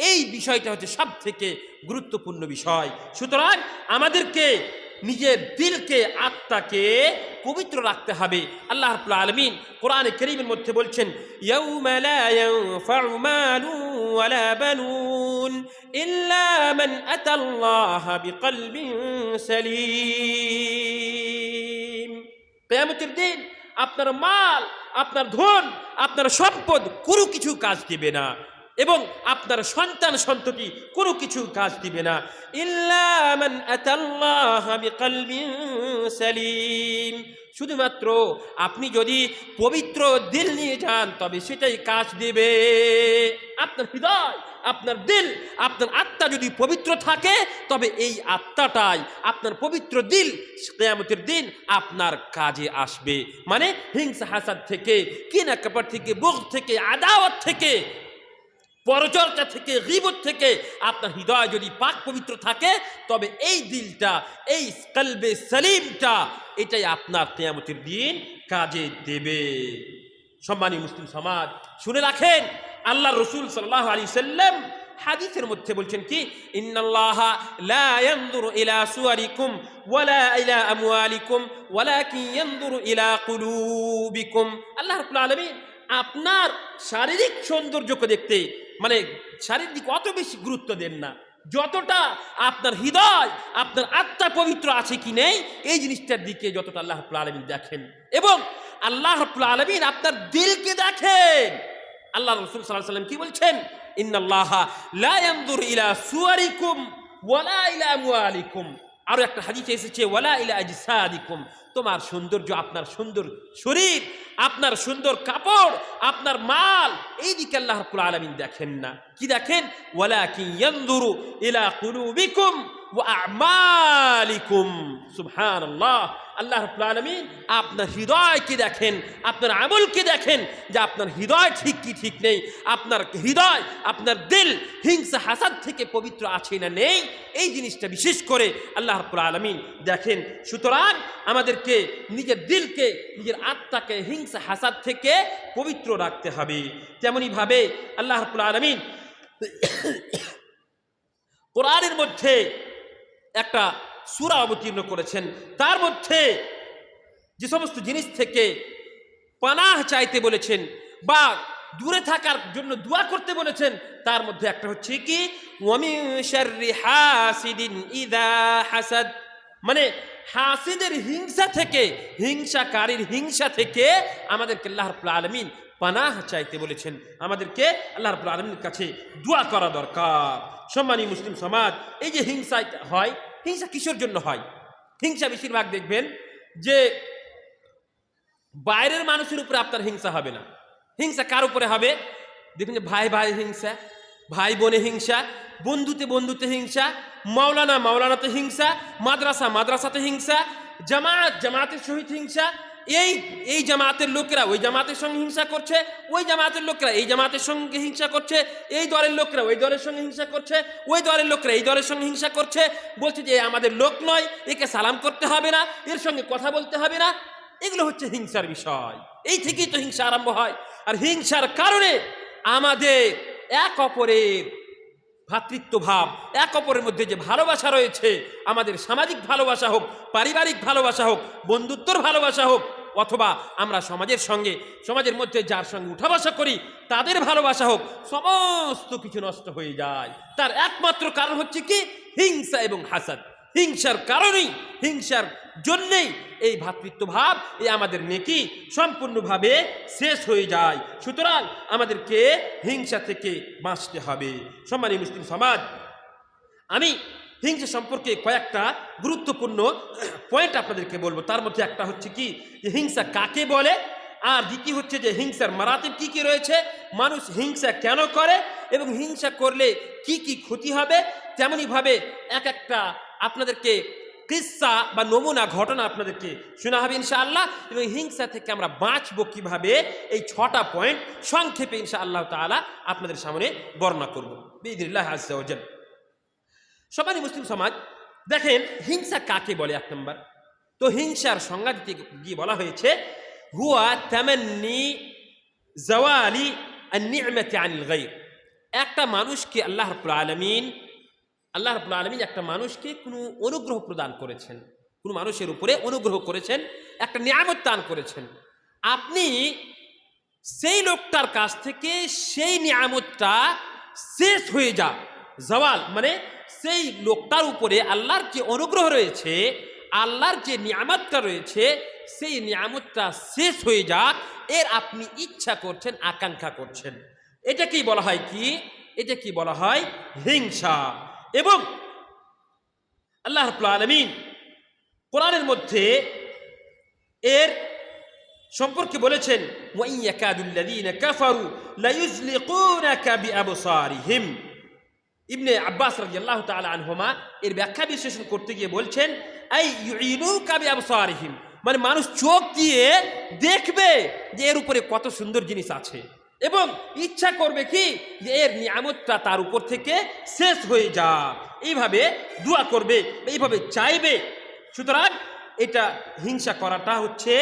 এই বিষয়টা হচ্ছে সব থেকে গুরুত্বপূর্ণ বিষয়। সুতরাং আমাদেরকে নিজের দিলকে, আত্মাকে পবিত্র রাখতে হবে। আল্লাহ রাব্বুল আলামিন কোরআনে কারীমের মধ্যে বলছেন, ইয়াউমা লা ইয়ানফাউ মালু ওয়ালা বানুন ইল্লা মান আতাল্লাহা বিকলবিন সালিম। কিয়ামতের দিন আপনার মাল, আপনার ধন, আপনার সম্পদ কোনো কিছু কাজ দিবে না, এবং আপনার সন্তান সন্ততি কোনো কিছু কাজ দিবে না, ইল্লা মান আতাল্লাহা বিকলবিন সালিম। শুধুমাত্র আপনি যদি পবিত্র দিল নিয়ে যান তবে সেটাই কাজ দেবে। আপনার হৃদয়, আপনার দিল, আপনার আত্মা যদি পবিত্র থাকে তবে এই আত্মাটাই, আপনার পবিত্র দিল কিয়ামতের দিন আপনার কাজে আসবে। মানে হিংসা হাসাদ থেকে, কিনা কাপড় থেকে, বুগদ থেকে, আদাওয়াত থেকে, পরচর্চা থেকে, গীবত থেকে আপনার হৃদয় যদি পাক পবিত্র থাকে তবে এই দিলটা, এই কলবে সলিমটা, এটাই আপনার কিয়ামতের দিন কাজে দেবে। সম্মানীয় মুসলিম সমাজ, শুনে রাখেন, আল্লাহ রাসূল সাল্লাল্লাহু আলাইহি সাল্লাম হাদিসের মধ্যে বলছেন কি, ইন্নাল্লাহা লা ইয়ানজুরু ইলা সুওয়ারিকুম ওয়ালা ইলা আমওয়ালিকুম ওয়ালাকিন ইয়ানজুরু ইলা কুলুবিকুম। আল্লাহ রাব্বুল আলামিন আপনার শারীরিক সৌন্দর্যকে দেখতে, মানে শারীরিক অত বেশি গুরুত্ব দেন না, যতটা আপনার হৃদয়, আপনার আত্মা পবিত্র আছে কি নেই এই জিনিসটার দিকে যতটা আল্লাহ রাব্বুল আলামিন দেখেন। এবং আল্লাহ রাব্বুল আলামিন আপনার দিলকে দেখেন। আল্লাহ রাসূল সাল্লাল্লাহু আলাইহি ওয়াসাল্লাম কি বলছেন, ইন্নাল্লাহা লা ইয়ানজুরু ইলা সুওয়ারিকুম ওয়ালা ইলা আমওয়ালিকুম। আরো একটা হাদিসে এসেছে, ওয়ালা ইলা আজসাদিকুম। তোমার সৌন্দর্য, আপনার সুন্দর শরীর, আপনার সুন্দর কাপড়, আপনার মাল, এই দিকে আল্লাহ রাব্বুল আলামিন দেখেন না। কি দেখেন? ওয়ালাকিন ইয়ানজুরু ইলা কুলুবিকুম ওয়া আমালিকুম। সুবহানাল্লাহ। আল্লাহ রাব্বুল আলামিন আপনার হৃদয়কে দেখেন, আপনার আমলকে দেখেন, যে আপনার হৃদয় ঠিক কি ঠিক নেই, আপনার হৃদয়, আপনার দিল হিংসা হাসাদ থেকে পবিত্র আছে না নেই, এই জিনিসটা বিশেষ করে আল্লাহ রাব্বুল আলামিন দেখেন। সুতরাং আমাদেরকে নিজের দিলকে, নিজের আত্মাকে হিংসা হাসাদ থেকে পবিত্র রাখতে হবে। তেমনি ভাবে আল্লাহ রাব্বুল আলামিন কোরআনের মধ্যে একটা সূরা অবতীর্ণ করেছেন, তার মধ্যে যে সমস্ত জিনিস থেকে পানাহ চাইতে বলেছেন বা দূরে থাকার জন্য দোয়া করতে বলেছেন, তার মধ্যে একটা হচ্ছে কি, ওয়া মিন শাররি হাসিদিন ইযা হাসাদ। মানে হাসিদের হিংসা থেকে, হিংসাকারীর হিংসা থেকে আমাদেরকে আল্লাহ রাব্বুল আলামিন পানাহ চাইতে বলেছেন। আমাদেরকে আল্লাহ রাব্বুল আলামিনের কাছে দোয়া করা দরকার। সম্মানীয় মুসলিম সমাজ, এই যে হিংসা হয়, হিংসা কিসের জন্য হয়? হিংসা বেশিরভাগ দেখবেন যে বাইরের মানুষের উপরে আপনার হিংসা হবে না। হিংসা কার উপরে হবে? দেখবেন যে ভাই ভাই হিংসা, ভাই বোনে হিংসা, বন্ধুতে বন্ধুতে হিংসা, মাওলানা মাওলানাতে হিংসা, মাদ্রাসা মাদ্রাসাতে হিংসা, জামাত জামাতের সহিত হিংসা। এই জামাতের লোকেরা ওই জামাতের সঙ্গে হিংসা করছে, ওই জামাতের লোকেরা এই জামাতের সঙ্গে হিংসা করছে, এই দলের লোকেরা ওই দলের সঙ্গে হিংসা করছে, ওই দলের লোকেরা এই দলের সঙ্গে হিংসা করছে, বলছে যে আমাদের লোক নয়, একে সালাম করতে হবে না, এর সঙ্গে কথা বলতে হবে না। এগুলো হচ্ছে হিংসার বিষয়। এই থেকেই তো হিংসা আরম্ভ হয়। আর হিংসার কারণে আমাদের এক অপরের ভ্রাতৃত্বভাব, এক অপরের মধ্যে যে ভালোবাসা রয়েছে, আমাদের সামাজিক ভালোবাসা হোক, পারিবারিক ভালোবাসা হোক, বন্ধুত্বর ভালোবাসা হোক, অথবা আমরা সমাজের মধ্যে যার সঙ্গে উঠা বসা করি তাদের ভালোবাসা হোক, সমস্ত কিছু নষ্ট হয়ে যায়। তার একমাত্র কারণ হচ্ছে কি? হিংসা এবং হাসাদ। হিংসার কারণেই, হিংসার জন্যেই এই ভ্রাতৃত্বভাব, এই আমাদের নেকি সম্পূর্ণভাবে শেষ হয়ে যায়। সুতরাং আমাদেরকে হিংসা থেকে বাঁচতে হবে। সম্মানীয় মুসলিম সমাজ, আমি হিংসা সম্পর্কে কয়েকটা গুরুত্বপূর্ণ পয়েন্ট আপনাদেরকে বলবো। তার মধ্যে একটা হচ্ছে কি, যে হিংসা কাকে বলে, আর দ্বিতীয় হচ্ছে যে হিংসার মারাতিব কি কি রয়েছে, মানুষ হিংসা কেন করে এবং হিংসা করলে কি কি ক্ষতি হবে। তেমনিভাবে এক একটা আপনাদেরকে কিস্সা বা নমুনা ঘটনা আপনাদেরকে শোনা হবে ইনশাআল্লাহ, এবং হিংসা থেকে আমরা বাঁচবো কিভাবে, এই 6টা পয়েন্ট সংক্ষেপে ইনশাআল্লাহ তাআলা আপনাদের সামনে বর্ণনা করব বিইذنিল্লাহ আযজা ওয়া জাল। সম্মানীয় মুসলিম সমাজ, দেখেন হিংসা কাকে বলে। 1 নম্বর, তো হিংসার সংজ্ঞা দিতে গিয়ে বলা হয়েছে, হুয়া তামান্নি জাওয়ালি আন-নি'মাতি আনিল গায়র। একটা মানুষকে আল্লাহ রাব্বুল আলামিন একটা মানুষকে কোনো অনুগ্রহ প্রদান করেছেন, কোনো মানুষের উপরে অনুগ্রহ করেছেন, একটা নিয়ামত দান করেছেন। আপনি সেই লোকটার কাছ থেকে সেই নিয়ামতটা শেষ হয়ে জাওয়াল মানে সেই লোকটার উপরে আল্লাহর যে অনুগ্রহ রয়েছে, আল্লাহর যে নিয়ামতটা রয়েছে, সেই নিয়ামতটা শেষ হয়ে যাক এর আপনি ইচ্ছা করছেন, আকাঙ্ক্ষা করছেন। এটাকেই বলা হয় কি? এটা কি বলা হয়? হিংসা। এবং আল্লাহ রাব্বুল আলামিন কোরআনের মধ্যে এর সম্পর্কে বলেছেন, ওয়া ইয়াকাদুল্লাযীনা কাফারু লায়ুযলিকুনাকা বিআবসারিহিম। ইবনে আব্বাস রাদিয়াল্লাহু তাআলা আনহুমা এর ব্যাখ্যা বিশ্লেষণ করতে গিয়ে বলছেন, আই ইউইনুকা বিআবসারিহিম, মানে মানুষ চোখ দিয়ে দেখবে যে এর উপরে কত সুন্দর জিনিস আছে এবং ইচ্ছা করবে কি যে এর নিয়ামতটা তার উপর থেকে শেষ হয়ে যাক, এইভাবে দোয়া করবে, এইভাবে চাইবে। সুতরাং এটা হিংসা করাটা হচ্ছে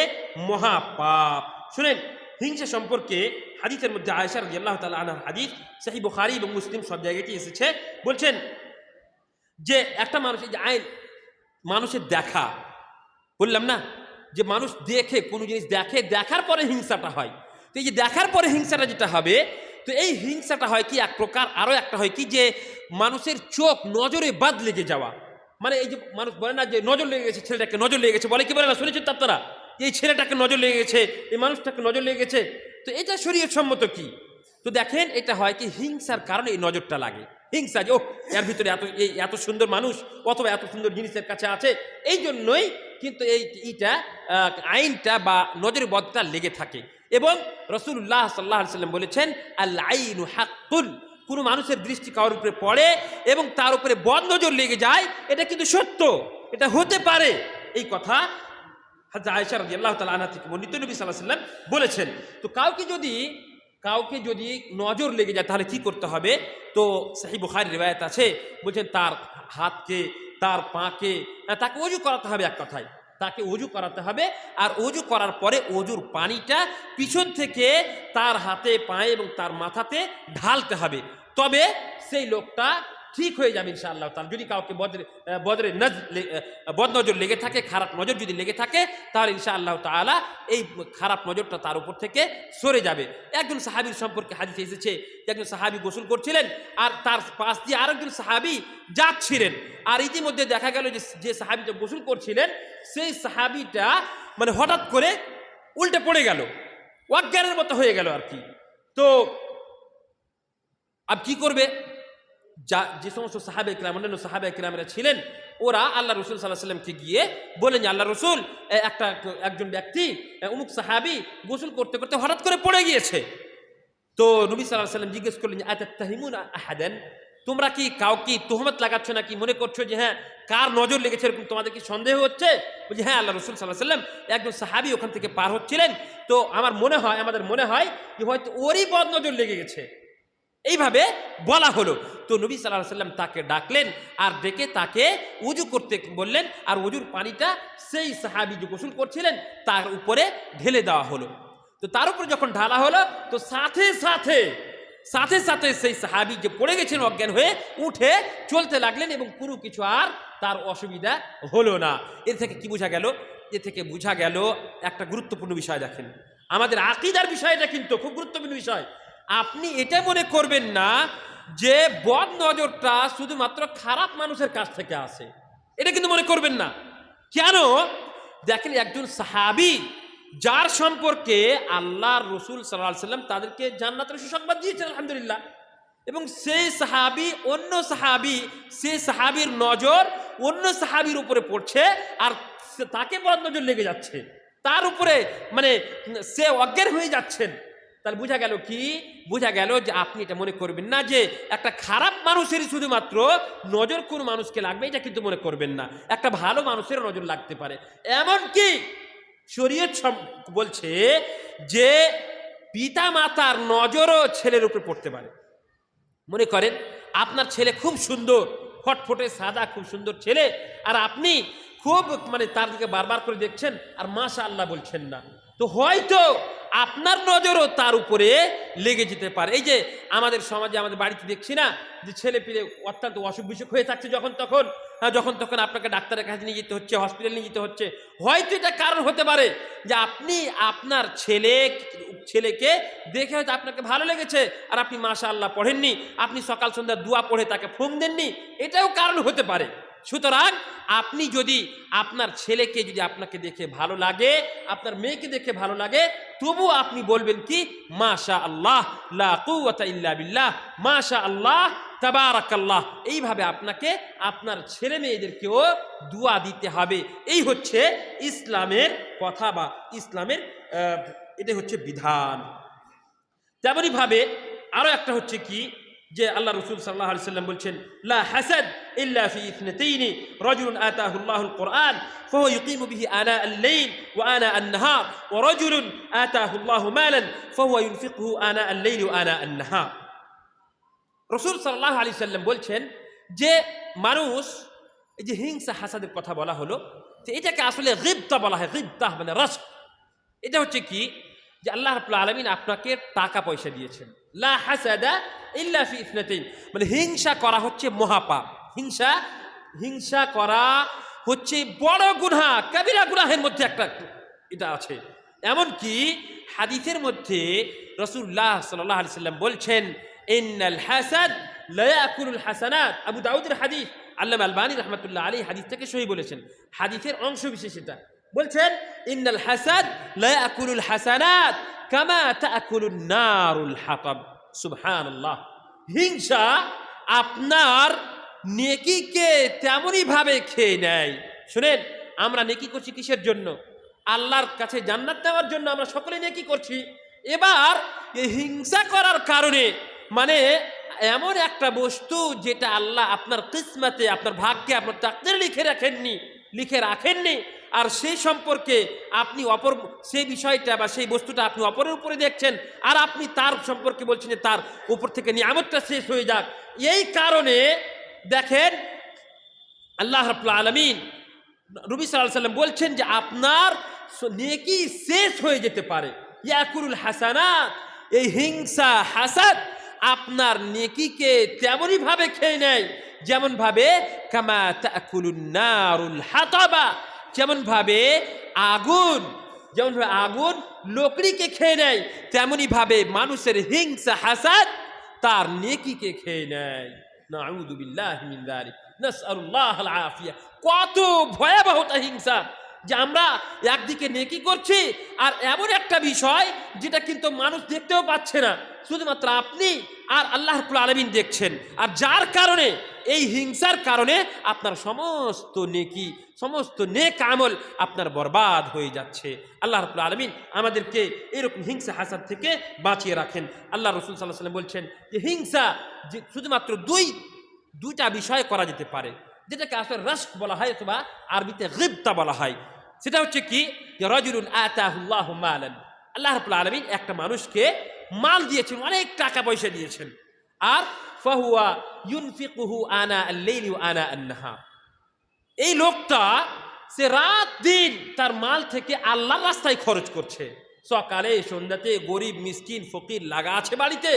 মহাপাপ। শুনেন, হিংসা সম্পর্কে হাদিসের মধ্যে আয়েশা রাদিয়াল্লাহু তাআলা আনহার হাদিস, সহিহ বুখারী এবং মুসলিম সব জায়গাতে এসেছে। বলছেন যে একটা মানুষের যে আইন, মানুষের দেখা, বললাম না যে মানুষ দেখে কোনো জিনিস দেখে, দেখার পরে হিংসাটা হয়। তো এই যে দেখার পরে হিংসাটা যেটা হবে, তো এই হিংসাটা হয় কি এক প্রকার, আরও একটা হয় কি যে মানুষের চোখ নজরে বাদ লেগে যাওয়া। মানে এই যে মানুষ বলে না যে নজর লেগে গেছে, ছেলেটাকে নজর লেগে গেছে, বলে কি বলে না, শুনেছেন তো আপনারা, এই ছেলেটাকে নজর লেগে গেছে, এই মানুষটাকে নজর লেগে গেছে। তো এটা শরীয়ত সম্মত কি? তো দেখেন, এটা হয় কি হিংসার কারণে এই নজরটা লাগে। হিংসা যে ও এর ভিতরে এত সুন্দর মানুষ অথবা এত সুন্দর জিনিসের কাছে আছে, এই জন্যই কিন্তু এইটা আইনটা বা নজরের বদটা লেগে থাকে। এবং রাসূলুল্লাহ সাল্লাল্লাহু আলাইহি ওয়াসাল্লাম বলেছেন, আল আইনু হাক্কুন, কোনো মানুষের দৃষ্টি কারোর উপরে পড়ে এবং তার উপরে বদ নজর লেগে যায়, এটা কিন্তু সত্য, এটা হতে পারে। এই কথা হযরত আয়েশা রাদিয়াল্লাহু তাআলা আনহা থেকে বর্ণিত, নবী সাল্লাল্লাহু আলাইহি ওয়াসাল্লাম বলেছেন। তো কাউকে যদি নজর লেগে যায় তাহলে কি করতে হবে? তো সহিহ বুখারীর রিওয়ায়াত আছে, বলছেন তার হাতকে, তার পাকে, তাকে ওযু করাতে হবে। এক কথায় তাকে ওযু করাতে হবে, আর ওযু করার পরে ওযুর পানিটা পিছন থেকে তার হাতে, পায়ে এবং তার মাথাতে ঢালতে হবে। তবে সেই লোকটা ঠিক হয়ে যাবে ইনশাআল্লাহ তাআলা। যদি কাউকে বদ নজর লেগে থাকে, খারাপ নজর যদি লেগে থাকে, তাহলে ইনশাআল্লাহ তাআলা এই খারাপ নজরটা তার উপর থেকে সরে যাবে। একজন সাহাবীর সম্পর্কে হাদিসে এসেছে, একজন সাহাবী গোসল করছিলেন আর তার পাশ দিয়ে আরেকজন সাহাবী যাচ্ছিলেন, আর ইতিমধ্যে দেখা গেল যে সাহাবীটা গোসল করছিলেন সেই সাহাবীটা মানে হঠাৎ করে উল্টে পড়ে গেল, অজ্ঞানের মতো হয়ে গেল আর কি। তো আব কি করবে? যে সমস্ত সাহাবে কিরাম, অন্যান্য সাহাবে কিরামরা ছিলেন, ওরা আল্লাহ রসুল সাল্লাল্লাহু আলাইহি ওয়াসাল্লামকে গিয়ে বলেন যে আল্লাহ রসুল, একজন ব্যক্তি অমুক সাহাবী গোসল করতে করতে হঠাৎ করে পড়ে গিয়েছে। তো নবী সাল্লাল্লাহু আলাইহি ওয়াসাল্লাম জিজ্ঞেস করলেন, আতাত্তাহিমুনা আহাদান, তোমরা কি কাউকে তোহমত লাগাচ্ছ নাকি, মনে করছো যে হ্যাঁ কার নজর লেগেছে, এরকম তোমাদের কি সন্দেহ হচ্ছে? বলছি হ্যাঁ, আল্লাহ রসুল সাল্লাল্লাহু আলাইহি ওয়াসাল্লাম, একজন সাহাবী ওখান থেকে পার হচ্ছিলেন, তো আমাদের মনে হয় যে হয়তো ওরই বদ নজর লেগে গেছে, এইভাবে বলা হলো। তো নবী সাল্লাল্লাহু আলাইহি ওয়াসাল্লাম তাকে ডাকলেন আর ডেকে তাকে ওযু করতে বললেন, আর ওযুর পানিটা সেই সাহাবী যে গোসল করছিলেন তার উপরে ঢেলে দেওয়া হলো। তো তার উপরে যখন ঢালা হলো, তো সাথে সাথে সেই সাহাবী যে পড়ে গেছেন অজ্ঞান হয়ে উঠে চলতে লাগলেন এবং কোনো কিছু আর তার অসুবিধা হলো না। এর থেকে কি বোঝা গেল? এ থেকে বোঝা গেল একটা গুরুত্বপূর্ণ বিষয়। দেখেন, আমাদের আকীদার বিষয়টা কিন্তু খুব গুরুত্বপূর্ণ বিষয়। আপনি এটা মনে করবেন না যে বদ নজরটা শুধুমাত্র খারাপ মানুষের কাছ থেকে আসে, এটা কিন্তু মনে করবেন না। কেন? দেখেন, একজন সাহাবী যার সম্পর্কে আল্লাহর রাসূল সাল্লাল্লাহু আলাইহি ওয়াসাল্লাম তাদেরকে জান্নাতের সুসংবাদ দিয়েছেন আলহামদুলিল্লাহ, এবং সেই সাহাবীর নজর অন্য সাহাবীর উপরে পড়ছে আর তাকে বদ নজর লেগে যাচ্ছে, তার উপরে মানে সে অজ্ঞান হয়ে যাচ্ছেন। তাহলে বোঝা গেল কি? বোঝা গেল যে আপনি এটা মনে করবেন না যে একটা খারাপ মানুষেরই শুধুমাত্র নজর কোন মানুষকে লাগবে, এটা কিন্তু মনে করবেন না। একটা ভালো মানুষের নজর লাগতে পারে। এমনকি শরীয়ত বলছে যে পিতা মাতার নজরও ছেলের উপরে পড়তে পারে। মনে করেন আপনার ছেলে খুব সুন্দর, ফটফটে সাদা খুব সুন্দর ছেলে, আর আপনি খুব মানে তার দিকে বারবার করে দেখছেন আর মাশাআল্লাহ বলছেন না, তো হয়তো আপনার নজরও তার উপরে লেগে যেতে পারে। এই যে আমাদের সমাজে, আমাদের বাড়িতে দেখছি না যে ছেলে পিলে অত্যন্ত অসুখ বিসুখ হয়ে থাকছে, যখন তখন আপনাকে ডাক্তারের কাছে নিয়ে যেতে হচ্ছে, হসপিটালে নিয়ে যেতে হচ্ছে। হয়তো এটা কারণ হতে পারে যে আপনি আপনার ছেলেকে দেখে হয়তো আপনাকে ভালো লেগেছে, আর আপনি মাশাআল্লাহ পড়েননি, আপনি সকাল সন্ধ্যা দোয়া পড়ে তাকে ফোন দেননি, এটাও কারণ হতে পারে। সুতরাং আপনি যদি আপনার ছেলেকে যদি আপনাকে দেখে ভালো লাগে, আপনার মেয়েকে দেখে ভালো লাগে, তবু আপনি বলবেন কি মাশাআল্লাহ লা কুওয়াতা ইল্লা বিল্লাহ, মাশাআল্লাহ তাবারাকাল্লাহ। এইভাবে আপনাকে আপনার ছেলে মেয়েদেরকেও দোয়া দিতে হবে। এই হচ্ছে ইসলামের কথা বা ইসলামের এটা হচ্ছে বিধান। তেমনই ভাবে আরো একটা হচ্ছে কি যে আল্লাহ রাসূল সাল্লাল্লাহু আলাইহি সাল্লাম বলছেন লা হাসাদ ইল্লা ফি ইথনাতাইনি রাজুলুন আতাহু আল্লাহুল কুরআন ফাহুয়া ইউকিমু বিহি আনা আল-লাইল ওয়া আনা আন-নাহার ওয়া রাজুলুন আতাহু আল্লাহু মালান ফাহুয়া ইউনফিকুহু আনা আল-লাইল ওয়া আনা আন-নাহার। রাসূল সাল্লাল্লাহু আলাইহি সাল্লাম বলছেন যে মানুষ, এই যে হিংসা হাসাদের কথা বলা হলো, তো এটাকে আসলে গিবতা বলা হয়। গিবতা মানে রাশক। এটা হচ্ছে কি যে আল্লাহ রাব্বুল আলামিন আপনাকে টাকা পয়সা দিয়েছেন। লা হাসাদা ইল্লা ফি ইথনাতাইন, মানে হিংসা করা হচ্ছে মহাপাপ। হিংসা করা হচ্ছে বড় গুনাহ, কবিরা গুনাহের মধ্যে একটা এটা আছে। এমনকি হাদিসের মধ্যে রাসূলুল্লাহ সাল্লাল্লাহু আলাইহি সাল্লাম বলছেন ইন্নাল হাসাদ লা ইয়াকুলুল হাসানাত। আবু দাউদের হাদিস, আল্লামা আলবানী রাহমাতুল্লাহ আলাইহি হাদিসটাকে সহিহ বলেছেন। হাদিসের অংশ বিশেষ এটা বলছেন ইন্নাল হাসাদ লা ইয়াকুলুল হাসানাত কামা তাকুলুন নারুল হাতাব। সুবহানাল্লাহ। হিংসা আপনার নেকিকে তেমনই ভাবে খেয়ে নেয়। শুনেন, আমরা নেকি করছি কিসের জন্য? আল্লাহর কাছে জান্নাত নেওয়ার জন্য আমরা সকলে নেকি করছি। এবার এই হিংসা করার কারণে, মানে এমন একটা বস্তু যেটা আল্লাহ আপনার কিসমতে, আপনার ভাগ্যে, আপনার তাকদীরে লিখে রাখেননি, আর সেই সম্পর্কে আপনি সেই বিষয়টা বা সেই বস্তুটা আপনি অপরের উপরে দেখছেন, আর আপনি তার সম্পর্কে বলছেন যে তার উপর থেকে নিয়ামতটা শেষ হয়ে যাক। এই কারণে দেখেন আল্লাহ রাব্বুল আলামিন, নবী সাল্লাল্লাহু আলাইহি সাল্লাম বলছেন যে আপনার নেকি শেষ হয়ে যেতে পারে। ইয়াকুলুল হাসানাত, এই হিংসা হাসাদ আপনার নেকিকে তেমনই ভাবে খেয়ে নেয় যেমন ভাবে কামা তাকুলুন নারুল হাতাবা, যেমন ভাবে আগুন লকড়িকে খেয়ে নেয়, তেমনি ভাবে মানুষের হিংসা হাসাদ তার নেকিকে খেয়ে নেয়। নাউযু বিল্লাহি মিন যালিক, নাসআলুল্লাহাল আফিয়া। কত ভয়াবহতা হিংসা, যে আমরা একদিকে নেকি করছি আর এমন একটা বিষয় যেটা কিন্তু মানুষ দেখতেও পাচ্ছে না, শুধুমাত্র আপনি আর আল্লাহ রাব্বুল আলামিন দেখছেন, আর যার কারণে, এই হিংসার কারণে আপনার সমস্ত নেকি, সমস্ত নেক আমল আপনার বরবাদ হয়ে যাচ্ছে। আল্লাহ রাব্বুল আলামিন আমাদেরকে এরকম হিংসা হাসাদ থেকে বাঁচিয়ে রাখেন। আল্লাহ রাসূল সাল্লাল্লাহু আলাইহি ওয়াসাল্লাম বলছেন যে হিংসা যে শুধুমাত্র দুইটা বিষয় করা যেতে পারে, যেটাকে আসলে রাশক বলা হয় অথবা আরবিতে গিবতা বলা হয়। সেটা হচ্ছে কি যে রাজুলুন আতাহুল্লাহু মালান, আল্লাহ রাব্বুল আলামিন একটা মানুষকে মাল দিয়েছেন, অনেক টাকা পয়সা দিয়েছেন, আর ফাহুয়া ইউনফিকুহু আনা আল-লাইলি ওয়া আনা আন-নাহার। এই লোকটা সে রাত দিন তার মাল থেকে আল্লাহর রাস্তায় খরচ করছে। সকালে সন্ধ্যাতে গরিব মিসকিন ফকির লাগা আছে বাড়িতে,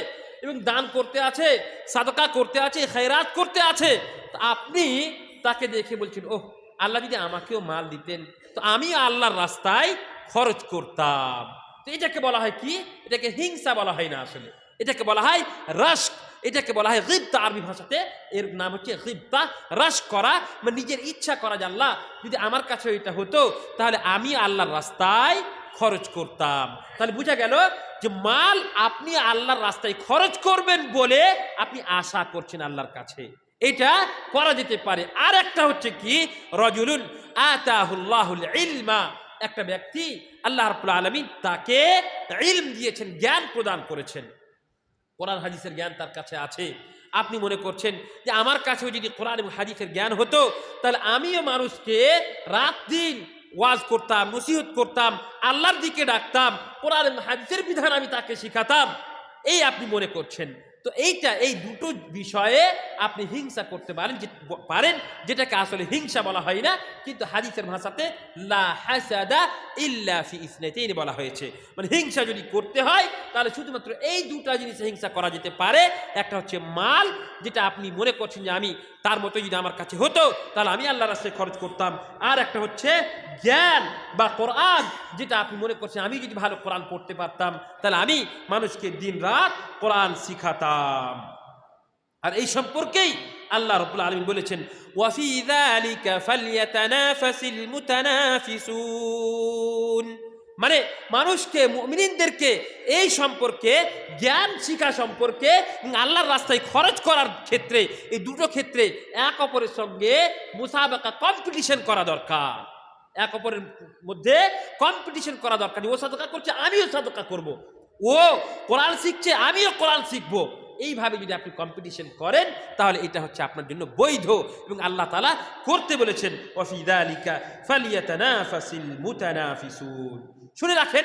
এবং দান করতে আছে, সাদকা করতে আছে, খয়রাত করতে আছে। আপনি তাকে দেখে বলছেন ওহ, আল্লাহ যদি আমাকেও মাল দিতেন তো আমি আল্লাহর রাস্তায় খরচ করতাম। তো এটাকে বলা হয় কি? এটাকে হিংসা বলা হয় না, আসলে এটাকে বলা হয় রাশক, এটাকে বলা হয় গিবতা। আরবি ভাষাতে এর নাম হচ্ছে গিবতা, রাশক করা, মানে নিজের ইচ্ছা করা যে আল্লাহ যদি আমার কাছে এটা হতো তাহলে আমি আল্লাহর রাস্তায় খরচ করতাম। তাহলে বোঝা গেল যে মাল আপনি আল্লাহর রাস্তায় খরচ করবেন বলে আপনি আশা করছেন আল্লাহর কাছে, এটা করা যেতে পারে। আর একটা হচ্ছে কি রাজুলুন আতাহুল্লাহুল ইলমা, একটা ব্যক্তি আল্লাহ রাব্বুল আলামিন তাকে ইলম দিয়েছেন, জ্ঞান প্রদান করেছেন, কোরআন হাদিসের জ্ঞান তার কাছে আছে। আপনি মনে করছেন যে আমার কাছেও যদি কোরআন এবং হাদিসের জ্ঞান হতো তাহলে আমিও মানুষকে রাত দিন ওয়াজ করতাম, নসিহত করতাম, আল্লাহর দিকে ডাকতাম, কোরআন এবং হাদিসের বিধান আমি তাকে শিখাতাম, এই আপনি মনে করছেন। তো তো এই দুটো বিষয়ে আপনি হিংসা করতে পারেন যেটাকে আসলে হিংসা বলা হয় না, কিন্তু হাদিসের ভাষাতে লা হাসাদা ইল্লা ফি ইসনাতাইন বলা হয়েছে। মানে হিংসা যদি করতে হয় তাহলে শুধুমাত্র এই দুটো জিনিসে হিংসা করা যেতে পারে। একটা হচ্ছে মাল, যেটা আপনি মনে করছেন যে আমি তার মতো যদি আমার কাছে হতো তাহলে আমি আল্লাহর রাস্তায় খরচ করতাম। আর একটা হচ্ছে জ্ঞান বা কোরআন, যেটা আপনি মনে করছেন আমি যদি ভালো কোরআন পড়তে পারতাম তাহলে আমি মানুষকে দিন রাত কোরআন শিখাতাম। আর এই সম্পর্কেই আল্লাহ রাব্বুল আলামিন বলেছেন ওয়াফি যালিকা ফালইয়াতানাফাসিল মুতানাফিসুন, মানে মানুষকে মুমিনদেরকে এই সম্পর্কে জ্ঞান শিক্ষা সম্পর্কে আল্লাহর রাস্তায় খরচ করার ক্ষেত্রে এই দুটো ক্ষেত্রে এক অপরের সঙ্গে মুসাবাকা কম্পিটিশন করা দরকার। এক অপরের মধ্যে কম্পিটিশন করা দরকার। ও সাদকা করছে আমিও সাদকা করব, ও কোরআন শিখছে আমিও কোরআন শিখবো। এইভাবে যদি আপনি কম্পিটিশন করেন তাহলে এটা হচ্ছে আপনার জন্য বৈধ এবং আল্লাহ তাআলা করতে বলেছেন ওয়াফি যালিকা ফালইয়াতানাফাসিল মুতানাফিসুন। শুনে রাখেন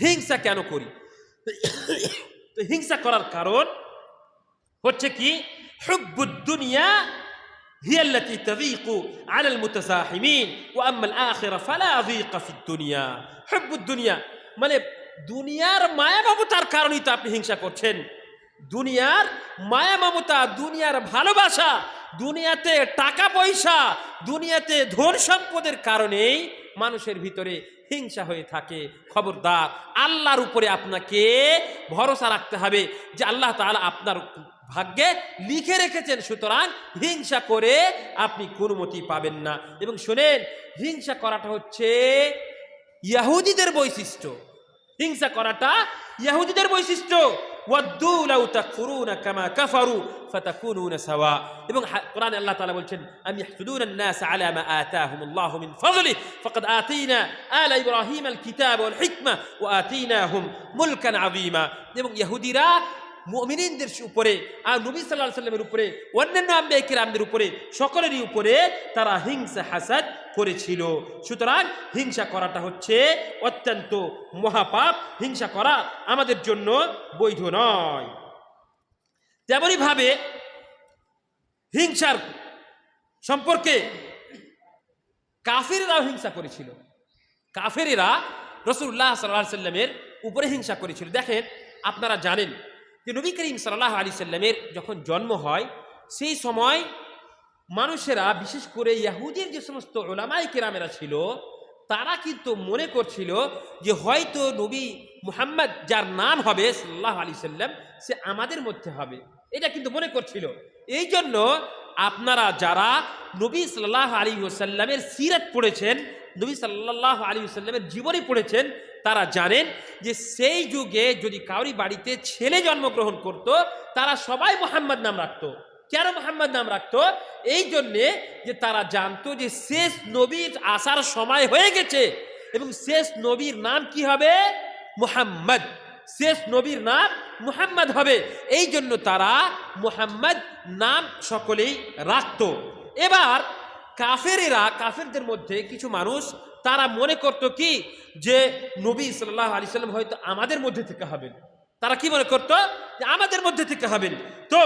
হিংসা কেন করি। তো হিংসা করার কারণ হচ্ছে কি, হুব্বুদ দুনিয়া হিয়া আল্লাতী তাযীকু আলাল মুতাযাহিমিন ওয়া আম্মাল আখিরা ফালা যীকা ফিদ দুনিয়া। হুব্বুদ দুনিয়া মানে দুনিয়ার মায়া মমতার কারণেই তো আপনি হিংসা করছেন। দুনিয়ার মায়া মমতা, দুনিয়ার ভালোবাসা, দুনিয়াতে টাকা পয়সা, দুনিয়াতে ধন সম্পদের কারণেই মানুষের ভিতরে হিংসা হয়ে থাকে। খবরদার, আল্লাহর উপরে আপনাকে ভরসা রাখতে হবে যে আল্লাহ তাআলা আপনার ভাগ্যে লিখে রেখেছেন, সুতরাং হিংসা করে আপনি কোনো মতেই পাবেন না। এবং শোনেন, হিংসা করাটা হচ্ছে ইহুদিদের বৈশিষ্ট্য। হিংসা করাটা ইহুদিদের বৈশিষ্ট্য। ওয়াদ্দু লাউ তাকফুরুনা কামা কাফারু ফাতাকুনুনা সাওয়া। এবং কোরআনে আল্লাহ তাআলা বলছেন আম ইয়াহসুদুনা আন-নাস আলা মা আতাহুমুল্লাহু মিন ফাযলিহি ফাকাদ আতাইনা আলা ইব্রাহিমা আল-কিতাবা ওয়াল হিকমা ওয়া আতাইনাহুম মুলকান আযীমা। এবং ইহুদিরা মুমিনদের উপরে আর নবী সাল্লাল্লাহু আলাইহি ওয়াসাল্লামের উপরে, অন্যান্য আম্বিয়া কিরামদের উপরে, সকলেরই উপরে তারা হিংসা হাসাদ করেছিল। সুতরাং হিংসা করাটা হচ্ছে অত্যন্ত মহাপাপ। হিংসা করা আমাদের জন্য বৈধ নয়। তেমনি ভাবে হিংসার সম্পর্কে কাফেররাও হিংসা করেছিল। কাফেররা রাসূলুল্লাহ সাল্লাল্লাহু আলাইহি ওয়াসাল্লামের উপরে হিংসা করেছিল। দেখেন, আপনারা জানেন যে নবী করিম সাল্লাল্লাহু আলাইহি ওয়াসাল্লামের যখন জন্ম হয় সেই সময় মানুষেরা, বিশেষ করে ইহুদির যে সমস্ত উলামায়ে কেরামেরা ছিল, তারা কিন্তু মনে করছিল যে হয়তো নবী মুহাম্মদ যার নাম হবে সাল্লাল্লাহু আলাইহি ওয়াসাল্লাম সে আমাদের মধ্যে হবে, এটা কিন্তু মনে করছিল। এই জন্য আপনারা যারা নবী সাল্লাল্লাহু আলাইহি ওয়াসাল্লামের সিরাত পড়েছেন, নবী সাল্লাল্লাহু আলাইহি ওয়াসাল্লামের জীবনী পড়েছেন, তারা জানেন যে সেই যুগে যদি কাউরি বাড়িতে ছেলে জন্মগ্রহণ করত তারা সবাই মুহাম্মদ নাম রাখতো। কেন মুহাম্মদ নাম রাখতো? এই জন্যে যে তারা জানতো যে শেষ নবীর আসার সময় হয়ে গেছে এবং শেষ নবীর নাম কি হবে? মুহাম্মদ। শেষ নবীর নাম মুহাম্মদ হবে। এই জন্য তারা মুহাম্মদ নাম সকলেই রাখতো। এবার কাফেরদের মধ্যে কিছু মানুষ তারা মনে করতো কি যে নবী সাল্লাল্লাহু আলাইহি ওয়াসাল্লাম হয়তো আমাদের মধ্যে থেকে হবেন। তারা কি মনে করতো? যে আমাদের মধ্যে থেকে হবেন। তো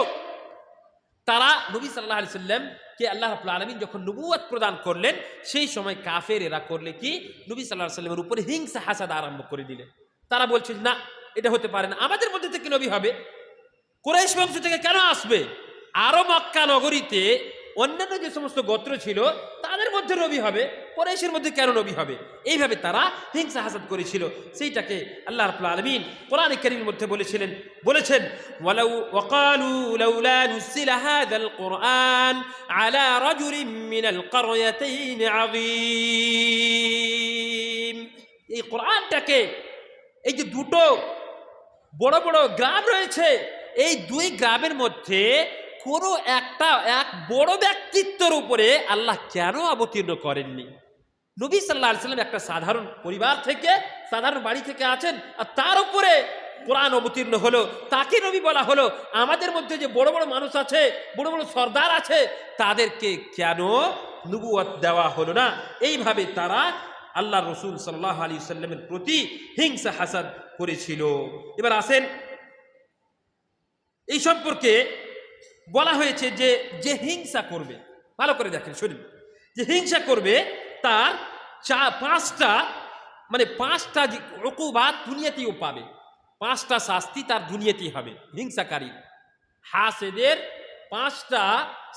তারা নবী সাল্লাল্লাহু আলাইহি ওয়াসাল্লামকে আল্লাহ রাব্বুল আলামিন যখন নবুয়ত প্রদান করলেন, সেই সময় কাফেরেরা করলে কি, নবী সাল্লাল্লাহু আলাইহি ওয়াসাল্লামের উপরে হিংসা হাসাদ আরম্ভ করে দিলেন। তারা বলছিল না, এটা হতে পারে না, আমাদের মধ্যে থেকে নবী হবে। কুরাইশ বংশ থেকে কেন আসবে? আরো মক্কা নগরীতে অন্যান্য যে সমস্ত গোত্র ছিল তাদের মধ্যে নবী হবে, কুরাইশের মধ্যে কেন নবী হবে? এইভাবে তারা হিংসা হাসাদ করেছিল। সেইটাকে আল্লাহ রাব্বুল আলামিন কোরআনে কারীমের মধ্যে বলেছেন ওয়ালাউ ওয়াকালু লাউলা নুসিলা হাযাল কুরআন আলা রাজুলিন মিনাল কারয়াতাইন আযীম। এই কোরআনটাকে, এই যে দুটো বড় বড় গ্রাম রয়েছে, এই দুই গ্রামের মধ্যে কোনো এক বড় ব্যক্তিত্বের উপরে আল্লাহ কেন অবতীর্ণ করেননি? নবী সাল্লাল্লাহু আলাইহি ওয়াসাল্লাম একটা সাধারণ পরিবার থেকে, সাধারণ বাড়ি থেকে আছেন, আর তার উপরে কোরআন অবতীর্ণ হলো, তাকে নবী বলা হলো। আমাদের মধ্যে যে বড় বড় মানুষ আছে, বড় বড় সর্দার আছে, তাদেরকে কেন নবুয়ত দেওয়া হলো না? এইভাবে তারা আল্লাহ রসুল সাল্লাল্লাহু আলাইহি ওয়াসাল্লামের প্রতি হিংসা হাসাদ করেছিল। এবার আসেন, এই সম্পর্কে বলা হয়েছে যে যে হিংসা করবে, ভালো করে দেখেন শুনুন, যে হিংসা করবে তার পাঁচটা পাঁচটা উকুবাত দুনিয়াতেও পাবে, পাঁচটা শাস্তি তার দুনিয়াতেই হবে। হিংসাকারী হাসেদের পাঁচটা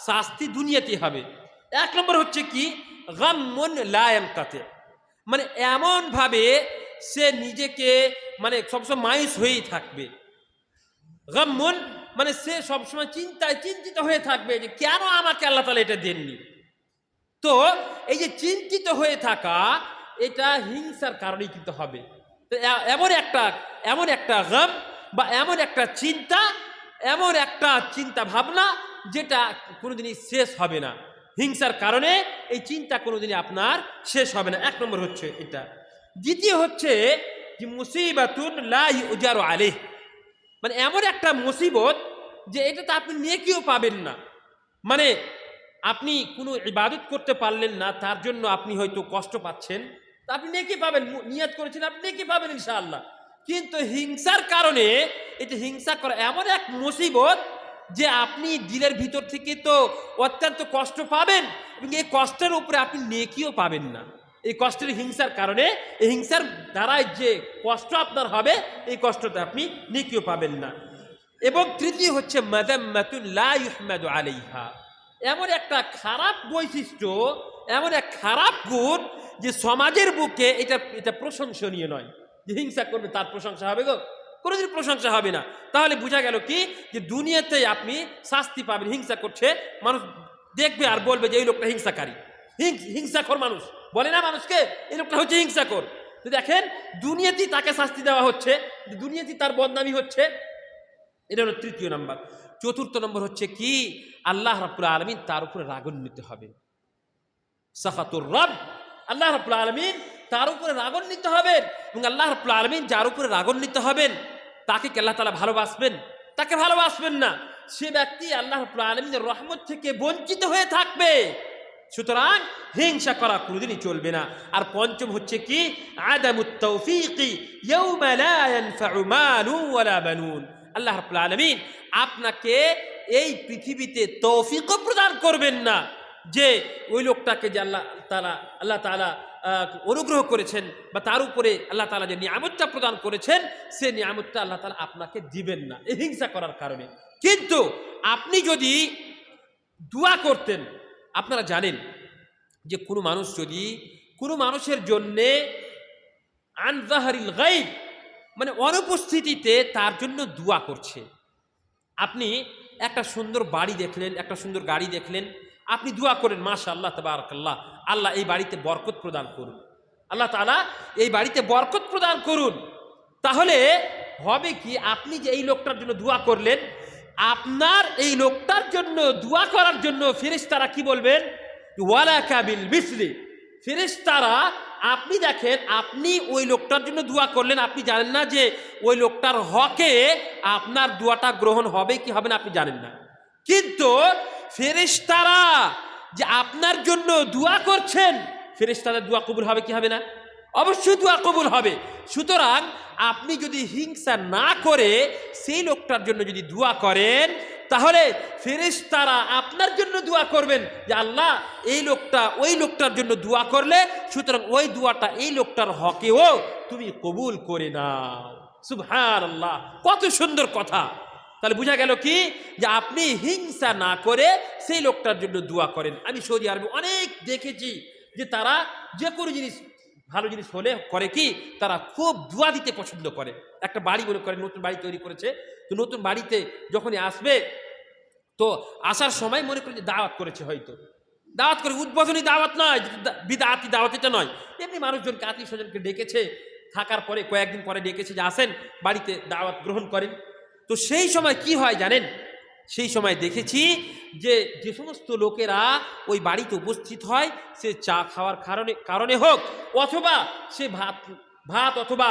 শাস্তি দুনিয়াতেই হবে। এক নম্বর হচ্ছে কি, গাম্মুন লা ইয়ানকাতি, এমন ভাবে সে নিজেকে সবসময় মায়ুস হয়েই থাকবে। গাম্মুন সে সবসময় চিন্তিত হয়ে থাকবে যে কেন আমাকে আল্লাহ তাআলা এটা দেননি। তো এই যে চিন্তিত হয়ে থাকা, এটা হিংসার কারণেই কিন্তু হবে। তো এমন একটা গাম বা এমন একটা চিন্তা ভাবনা যেটা কোনোদিনই শেষ হবে না। হিংসার কারণে এই চিন্তা কোনোদিনই আপনার শেষ হবে না। এক নম্বর হচ্ছে এটা। দ্বিতীয় হচ্ছে যে মুসিবাতুন লা ইউজারু আলাইহ, এমন একটা মুসিবত যে এটাতে আপনি নেকিও পাবেন না। আপনি কোনো ইবাদত করতে পারলেন না, তার জন্য আপনি হয়তো কষ্ট পাচ্ছেন, তা আপনি নেকি পাবেন, নিয়ত করেছেন আপনি নেকি পাবেন ইনশাআল্লাহ। কিন্তু হিংসার কারণে, এটা হিংসা করা এমন এক মুসিবত যে আপনি দিলের ভিতর থেকে তো অত্যন্ত কষ্ট পাবেন, এবং এই কষ্টের উপরে আপনি নেকিও পাবেন না। এই কষ্টের হিংসার কারণে, এই হিংসার দ্বারাই যে কষ্ট আপনার হবে, এই কষ্টতে আপনি নেকিও পাবেন না। এবং তৃতীয় হচ্ছে মাযাম্মাতুন লা ইউহমাদু আলাইহা, এমন একটা খারাপ বৈশিষ্ট্য, এমন এক খারাপ গুণ যে সমাজের বুকে এটা প্রশংসনীয় নয়। যে হিংসা করবে তার প্রশংসা হবে গো? কোনোদিন প্রশংসা হবে না। তাহলে বোঝা গেল কি, যে দুনিয়াতে আপনি শাস্তি পাবেন। হিংসা করছে মানুষ দেখবে আর বলবে যে এই লোকটা হিংসাকারী, হিংসাখোর মানুষ বলে না মানুষকে, এই লোকটা হচ্ছে হিংসাখোর। তো দেখেন, দুনিয়াতেই তাকে শাস্তি দেওয়া হচ্ছে, দুনিয়াতেই তার বদনামি হচ্ছে। এটা হলো তৃতীয় নাম্বার। চতুর্থ নম্বর হচ্ছে কি, আল্লাহ রাব্বুল আলামিন তার উপরে রাগান্বিত হবে। সাখাতুর রব, আল্লাহ রাব্বুল আলামিন তার উপরে রাগান্বিত হবেন। এবং আল্লাহ রাব্বুল আলামিন যার উপরে রাগান্বিত হবেন, তাকে কি আল্লাহ তাআলা ভালোবাসবেন? তাকে ভালোবাসবেন না। সে ব্যক্তি আল্লাহ রাব্বুল আলামিনের রহমত থেকে বঞ্চিত হয়ে থাকবে। সুতরাং হিংসা করা কোনোদিনই চলবে না। আর পঞ্চম হচ্ছে কি, আদামুত তাওফীকি ইয়াওমা লা ইয়ানফাউ মালুন ওয়ালা বানুন, আল্লাহ রাব্বুল আলামিন আপনাকে এই পৃথিবীতে তৌফিকও প্রদান করবেন না, যে ওই লোকটাকে যে আল্লাহ তাআলা অনুগ্রহ করেছেন বা তার উপরে আল্লাহ তাআলা যে নিয়ামতটা প্রদান করেছেন, সে নিয়ামতটা আল্লাহ তাআলা আপনাকে দিবেন না এই হিংসা করার কারণে। কিন্তু আপনি যদি দোয়া করতেন, আপনারা জানেন যে কোনো মানুষ যদি কোনো মানুষের জন্যে আন যাহরিল গায়ব, অনুপস্থিতিতে তার জন্য দোয়া করছে। আপনি একটা সুন্দর বাড়ি দেখলেন, একটা সুন্দর গাড়ি দেখলেন, আপনি দোয়া করেন মাশাআল্লাহ তাবারাকাল্লাহ, আল্লাহ এই বাড়িতে বরকত প্রদান করুন, আল্লাহ তাআলা এই বাড়িতে বরকত প্রদান করুন। তাহলে হবে কি, আপনি যে এই লোকটার জন্য দোয়া করলেন, আপনার এই লোকটার জন্য দোয়া করার জন্য ফেরেশতারা কি বলবেন, ওয়ালাকা বিল মিসলি। ফেরেশতারা, আপনি দেখেন, আপনি ওই লোকটার জন্য দোয়া করলেন, আপনি জানেন না যে ওই লোকটার হকে আপনার দোয়াটা গ্রহণ হবে কি হবে না, আপনি জানেন না। কিন্তু ফেরেশতারা যে আপনার জন্য দোয়া করছেন, ফেরেশতাদের দোয়া কবুল হবে কি হবে না? অবশ্যই দোয়া কবুল হবে। সুতরাং আপনি যদি হিংসা না করে সেই লোকটার জন্য যদি দোয়া করেন, তাহলে ফেরেশতারা আপনার জন্য দোয়া করবেন যে আল্লাহ এই লোকটা ওই লোকটার জন্য দোয়া করলে, সুতরাং ওই দোয়াটা এই লোকটার হকেও তুমি কবুল করে নাও। সুবহানাল্লাহ, কত সুন্দর কথা। তাহলে বোঝা গেল কি, যে আপনি হিংসা না করে সেই লোকটার জন্য দোয়া করেন। আমি সৌদি আরবে অনেক দেখেছি যে তারা যে কোনো জিনিস, ভালো জিনিস হলে করে কি, তারা খুব দোয়া দিতে পছন্দ করে। একটা বাড়ি মনে করে নতুন বাড়ি তৈরি করেছে, তো নতুন বাড়িতে যখনই আসবে, তো আসার সময় মনে করে যে দাওয়াত করেছে, হয়তো দাওয়াত করে, উদ্বোধনী দাওয়াত নয়, বিদআতি দাওয়াত এটা নয়, এমনি মানুষজনকে আত্মীয় স্বজনকে ডেকেছে, থাকার পরে কয়েকদিন পরে ডেকেছে যে আসেন বাড়িতে দাওয়াত গ্রহণ করেন। তো সেই সময় কি হয় জানেন, সেই সময় দেখেছি যে যে সমস্ত লোকেরা ওই বাড়িতে উপস্থিত হয়, সে চা খাওয়ার কারণে হোক, অথবা সে ভাত অথবা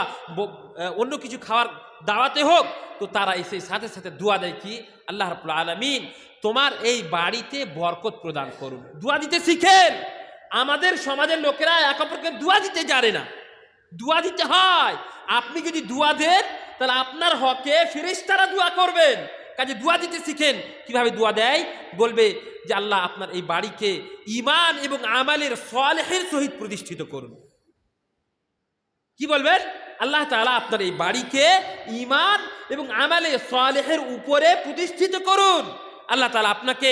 অন্য কিছু খাওয়ার দাওয়াতে হোক, তো তারা এসে সাথে সাথে দোয়া দেয় কি, আল্লাহ রাব্বুল আলামিন তোমার এই বাড়িতে বরকত প্রদান করুন। দোয়া দিতে শিখেন। আমাদের সমাজের লোকেরা এক অপরকে দোয়া দিতে জানে না। দোয়া দিতে হয়। আপনি যদি দোয়া দেন, তাহলে আপনার হকে ফেরেশতারা দোয়া করবেন, কাজে দোয়া দিতে শিখেন। কিভাবে দোয়া দেয়? বলবে যে আল্লাহ আপনার এই বাড়িকে ঈমান এবং আমালের সালেহের সহিত প্রতিষ্ঠিত করুন। কি বলবেন? আল্লাহ তাআলা আপনার এই বাড়িকে ঈমান এবং আমালে সালেহের উপরে প্রতিষ্ঠিত করুন। আল্লাহ তাআলা আপনাকে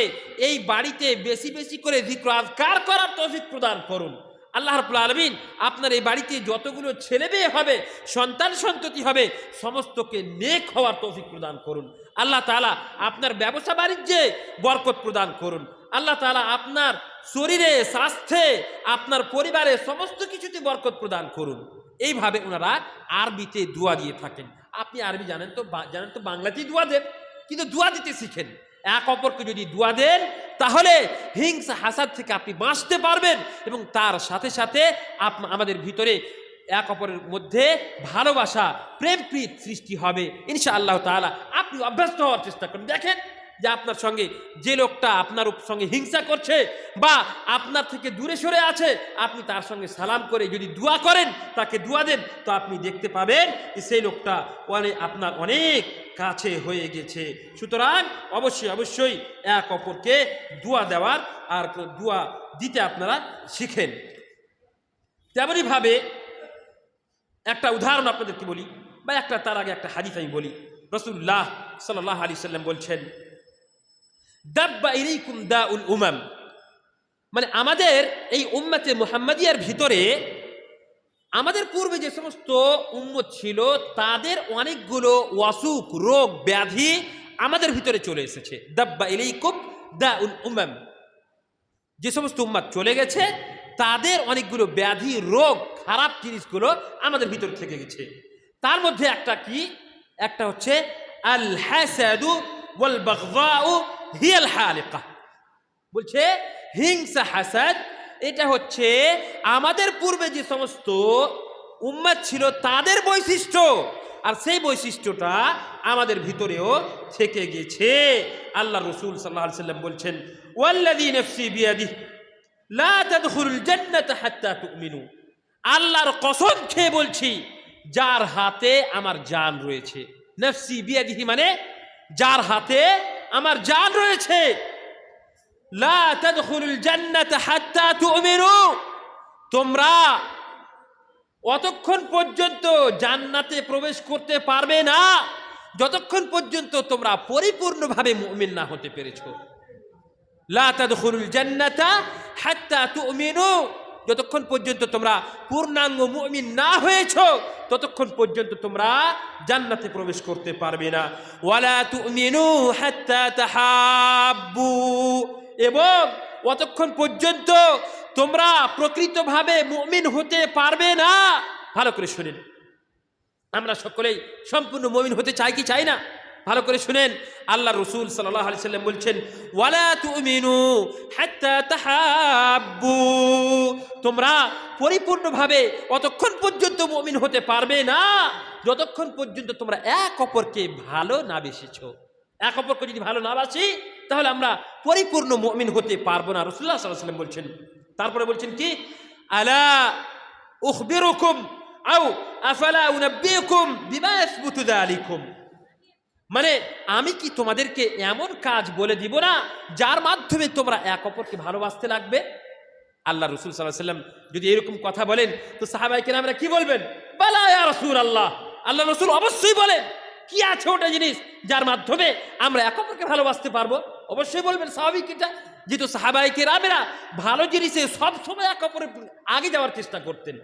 এই বাড়িতে বেশি বেশি করে যিকর আযকার করার তৌফিক প্রদান করুন। আল্লাহ রাব্বুল আলামিন আপনার এই বাড়িতে যতগুলো ছেলে মেয়ে হবে, সন্তান সন্ততি হবে, সমস্তকে নেক হওয়ার তৌফিক প্রদান করুন। আল্লাহ তাআলা আপনার ব্যবসা বাণিজ্যে বরকত প্রদান করুন। আল্লাহ তাআলা আপনার শরীরে, স্বাস্থ্যে, আপনার পরিবারে সমস্ত কিছুতে বরকত প্রদান করুন। এইভাবে ওনারা আরবিতে দোয়া দিয়ে থাকেন। আপনি আরবি জানেন তো বাংলাতেই দোয়া দেন, কিন্তু দোয়া দিতে শিখেন। এক অপরকে যদি দোয়া দেন তাহলে হিংসা হাসাদ থেকে আপনি বাঁচতে পারবেন এবং তার সাথে সাথে আমাদের ভিতরে এক অপরের মধ্যে ভালোবাসা, প্রেম প্রীত সৃষ্টি হবে ইনশাআল্লাহ তাআলা। আপনি অভ্যস্ত হওয়ার চেষ্টা করেন। দেখেন যে আপনার সঙ্গে যে লোকটা আপনার সঙ্গে হিংসা করছে বা আপনার থেকে দূরে সরে আছে, আপনি তার সঙ্গে সালাম করে যদি দোয়া করেন, তাকে দোয়া দেন, তো আপনি দেখতে পাবেন যে সেই লোকটা আপনার অনেক কাছে হয়ে গেছে। সুতরাং অবশ্যই অবশ্যই এক অপরকে দোয়া দেওয়ার আর দোয়া দিতে আপনারা শিখেন। তেমনইভাবে একটা উদাহরণ আপনাদেরকে বলি, বা তার আগে একটা হাদিস আমি বলি। রাসূলুল্লাহ সাল্লাল্লাহু আলাইহি সাল্লাম বলছেন, দাব্বা ইলাইকুম দাউল উমাম, মানে আমাদের এই উম্মতে মুহাম্মাদিয়ার ভিতরে আমাদের পূর্বে যে সমস্ত উম্মত ছিল তাদের অনেকগুলো অসুখ, রোগ, ব্যাধি আমাদের ভিতরে চলে এসেছে। দাব্বা ইলাইকুম দাউল উমাম, যে সমস্ত উম্মত চলে গেছে তাদের অনেকগুলো ব্যাধি, রোগ, খারাপ জিনিসগুলো আমাদের ভিতরে থেকে গেছে। তার মধ্যে একটা কি? একটা হচ্ছে আল হাসাদু ওয়াল বাগদাউ হিয়াল হালিকা। বলছে হিংসা, হাসাদ, এটা হচ্ছে আমাদের পূর্বে যে সমস্ত উম্মত ছিল তাদের বৈশিষ্ট্য, আর সেই বৈশিষ্ট্যটা আমাদের ভিতরেও থেকে গেছে। আল্লাহ রাসূল সাল্লাল্লাহু আলাইহি সাল্লাম বলছেন, ওয়াল্লাযী নাফসি বিয়াদিহি লা তাদখুলুল জান্নাতা হাত্তা তুমিনু। আল্লাহর কসম খেয়ে বলছি, যার হাতে আমার জান রয়েছে। নাফসি বিয়াদিহি মানে যার হাতে আমার জান রয়েছে। লা তাদখুলুল জান্নাতা হাত্তা তুমিনু, তোমরা অতক্ষণ পর্যন্ত জান্নাতে প্রবেশ করতে পারবে না যতক্ষণ পর্যন্ত তোমরা পরিপূর্ণভাবে মুমিন না হতে পেরেছো। লা তাদখুলুল জান্নাতা হাত্তা তুমিনু, যতক্ষণ পর্যন্ত তোমরা পূর্ণাঙ্গ মুমিন না হয়েছো ততক্ষণ পর্যন্ত তোমরা জান্নাতে প্রবেশ করতে পারবে না। ওয়ালা তুমিনু হাত্তা তাহাব্বু, এবং অতক্ষণ পর্যন্ত তোমরা প্রকৃতভাবে মুমিন হতে পারবে না। ভালো করে শুনেন, আমরা সকলেই সম্পূর্ণ মুমিন হতে চাই কি চাই না? ভালো করে শুনেন, আল্লাহ রাসূল সাল্লাল্লাহু আলাইহি সাল্লাম বলছেন, ওয়ালা তুমিনু হাত্তা তাহাব্বু, তোমরা পরিপূর্ণভাবে অতক্ষণ পর্যন্ত মুমিন হতে পারবে না যতক্ষণ পর্যন্ত তোমরা এক অপরকে ভালো না বেসেছো। এক অপরকে যদি ভালো না বাসি তাহলে আমরা পরিপূর্ণ মুমিন হতে পারবো না। রাসূলুল্লাহ সাল্লাল্লাহু আলাইহি সাল্লাম বলছেন, তারপরে বলছেন কি, আলা উখবিরুকুম আও আফালা উনাব্বিউকুম বিমা ইয়াসবুতু যালিকুম, মানে আমি কি তোমাদেরকে এমন কাজ বলে দিব না যার মাধ্যমে তোমরা এক অপরকে ভালোবাসতে লাগবে? আল্লাহ রাসূল সাল্লাল্লাহু আলাইহি সাল্লাম যদি এরকম কথা বলেন তো সাহাবায়ে কেরামরা কি বলবেন? বালা ইয়া রাসূলুল্লাহ, আল্লাহ রাসূল অবশ্যই বলেন, কি আছে ওটা জিনিস যার মাধ্যমে আমরা এক অপরকে ভালোবাসতে পারবো? অবশ্যই বলবেন, স্বাভাবিক এটা, যেহেতু সাহাবায়ে কেরামরা ভালো জিনিসে সব সময় এক অপরের আগে যাওয়ার চেষ্টা করতেন।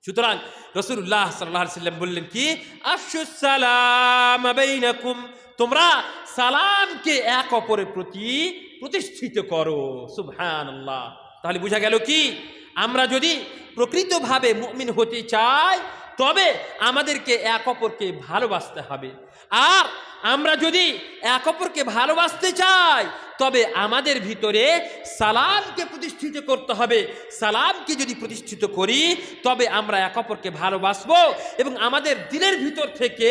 সুতরাং রাসূলুল্লাহ সাল্লাল্লাহু আলাইহি সাল্লাম বললেন কি, আফশুস সালাম বাইনাকুম, তোমরা সালামকে এক অপরের প্রতি প্রতিষ্ঠিত করো। সুবহানাল্লাহ। তাহলে বোঝা গেল কি, আমরা যদি প্রকৃতভাবে মুমিন হতে চাই তবে আমাদেরকে এক অপরকে ভালোবাসতে হবে। আর আমরা যদি এক অপরকে ভালোবাসতে চাই তবে আমাদের ভিতরে সালামকে প্রতিষ্ঠিত করতে হবে। সালামকে যদি প্রতিষ্ঠিত করি তবে আমরা এক অপরকে ভালোবাসবো এবং আমাদের দিলের ভিতর থেকে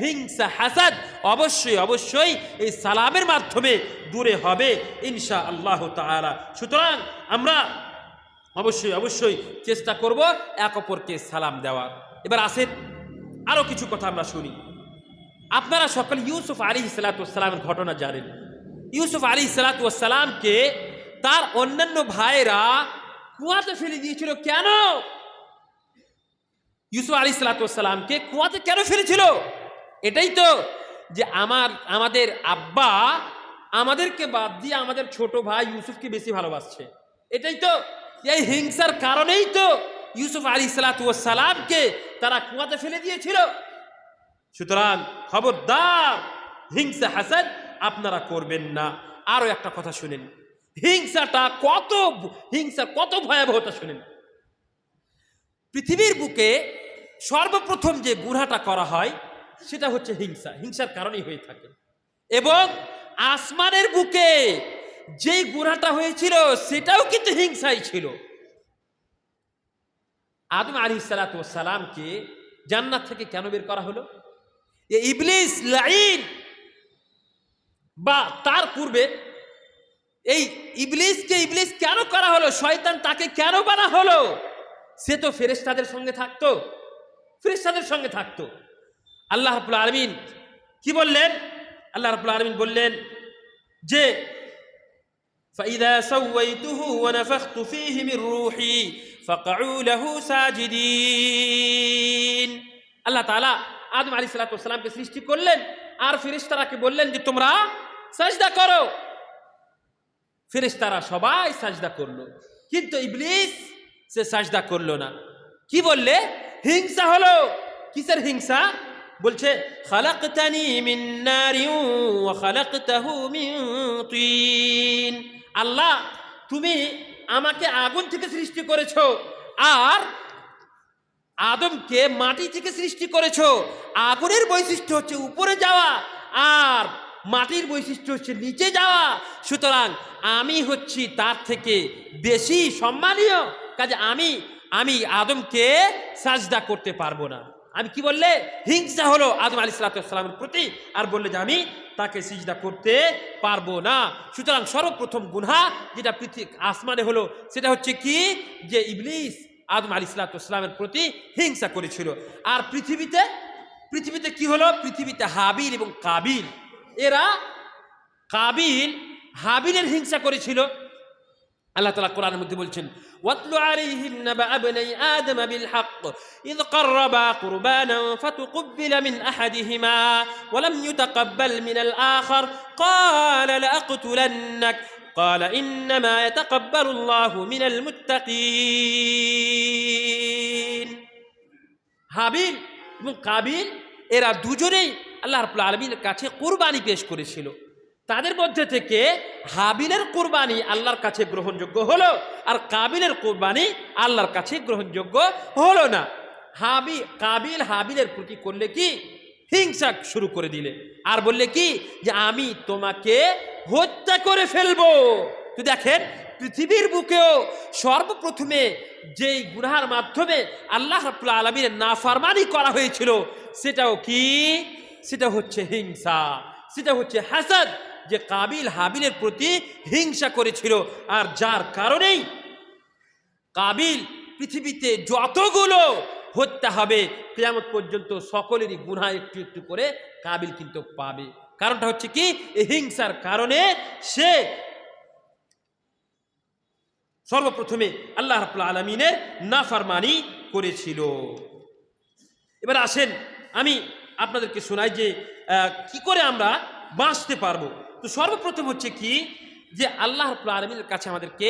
হিংসা, হাসাদ অবশ্যই অবশ্যই এই সালামের মাধ্যমে দূরে হবে ইনশাআল্লাহ তাআলা। সুতরাং আমরা অবশ্যই অবশ্যই চেষ্টা করব এক অপরকে সালাম দেওয়ার। এবার আসেন আরো কিছু কথা আমরা শুনি। আপনারা সকলে ইউসুফ আলাইহিসসালামের ঘটনা জানেন। ইউসুফ আলাইহিসসালামকে তার অন্যান্য ভাইয়েরা কুয়াতে ফেলে দিয়েছিল। কেন ইউসুফ আলাইহিসসালামকে কুয়াতে কেন ফেলেছিল? এটাই তো যে আমাদের আব্বা আমাদেরকে বাদ দিয়ে আমাদের ছোট ভাই ইউসুফকে বেশি ভালোবাসছে। এটাই তো, এই হিংসার কারণেই তো ইউসুফ আলাইহিসসালামকে তারা কুয়াতে ফেলে দিয়েছিল। সুতরাং খবরদার, হিংসা হাসাদ আপনারা করবেন না। আরো একটা কথা শুনেন, হিংসা কত ভয়াবহতা শুনেন। পৃথিবীর বুকে সর্বপ্রথম যে গুনাহটা করা হয় সেটা হচ্ছে হিংসা। হিংসার কারণেই হয়ে থাকে। এবং আসমানের বুকে যেই গুনাহটা হয়েছিল সেটাও কিন্তু হিংসাই ছিল। আদম আলাইহিসসালামকে জান্নাত থেকে কেন বের করা হলো? ইবলিস লাঈন, বা তার পূর্বে এই ইবলিসকে ইবলিস কেন করা হলো? শয়তান তাকে কেন বানা হলো? সে তো ফেরেশতাদের সঙ্গে থাকতো। আল্লাহ রাব্বুল আলামিন কি বললেন? আল্লাহ রাব্বুল আলামিন বললেন যে فإذا سويته ونفخت فيه من روحي فقعوا له ساجدين। আল্লাহ তাআলা আদম আলাইহিসসালামকে সৃষ্টি করলেন আর ফেরেশতারাকে বললেন যে তোমরা সাজদা করো। ফেরেশতারা সবাই সাজদা করলো, কিন্তু ইবলিস সে সাজদা করলো না। কি বললে? হিংসা হলো। কিসের হিংসা? বলছে খালাকতানি মিন নারিন ওয়া খালাকতাহু মিন তিন। আল্লাহ, তুমি আমাকে আগুন থেকে সৃষ্টি করেছো আর আদমকে মাটি থেকে সৃষ্টি করেছো। আগুনের বৈশিষ্ট্য হচ্ছে উপরে যাওয়া আর মাটির বৈশিষ্ট্য হচ্ছে নিচে যাওয়া। সুতরাং আমি হচ্ছি তার থেকে বেশি সম্মানীয়, কাজে আমি আদমকে সাজদা করতে পারবো না। আমি কি বললে? হিংসা হলো আদম আলাইহিসসালামের প্রতি, আর বললে যে আমি তাকে সিজদা করতে পারবো না। সুতরাং সর্বপ্রথম গুনাহ যেটা আসমানে হলো সেটা হচ্ছে কি? যে ইবলিস আদম আলাইহিসসালামের প্রতি হিংসা করেছিল। আর পৃথিবীতে কি হলো? পৃথিবীতে হাবিল এবং কাবিল, এরা হাবিলের হিংসা করেছিল। আল্লাহ তাআলা কোরআনের মধ্যে বলছেন ওয়াতলু আলাইহিম নাবা ইবনি আদম বিল হক ইয ক্বাররাবা কুরবানান ফাতুকব্বিলা মিন আহাদিহিমা ওয়া লাম ইউতাকাব্বাল মিনাল আখার ক্বালা লাআকতুলান্নাক ক্বালা ইন্নামা ইয়াতাকাব্বালুল্লাহু মিনাল মুত্তাকিন। হাবিল এবং কাবিল এরা দুজনেই আল্লাহ রাব্বুল আলামিনের কাছে কুরবানি পেশ করেছিল। তাদের মধ্যে থেকে হাবিলের কুরবানি আল্লাহর কাছে গ্রহণযোগ্য হলো, আর কাবিলের কুরবানি আল্লাহর কাছে গ্রহণযোগ্য হলো না। কাবিল হাবিলের প্রতি করলে কি? হিংসা শুরু করে দিলে, আর বললে কি? যে আমি তোমাকে হত্যা করে ফেলবো। তো দেখেন, পৃথিবীর বুকেও সর্বপ্রথমে যেই গুনাহের মাধ্যমে আল্লাহ রাব্বুল আলামিনের নাফরমানি করা হয়েছিল সেটাও কি? সেটা হচ্ছে হিংসা, সেটা হচ্ছে হাসাদ। যে কাবিল হাবিলের প্রতি হিংসা করেছিল, আর যার কারণেই কাবিল পৃথিবীতে যতগুলো হত্যা হবে কিয়ামত পর্যন্ত সকলেরই গুনাহ একটু একটু করে কাবিল কিন্তু পাবে। কারণটা হচ্ছে কি? এই হিংসার কারণে সে সর্বপ্রথমে আল্লাহ রাব্বুল আলামিনের নাফরমানি করেছিল। এবার আসেন আমি আপনাদেরকে শোনাই যে কি করে আমরা বাঁচতে পারবো। তো সর্বপ্রথম হচ্ছে কি? যে আল্লাহ রাব্বুল আলামিনের কাছে আমাদেরকে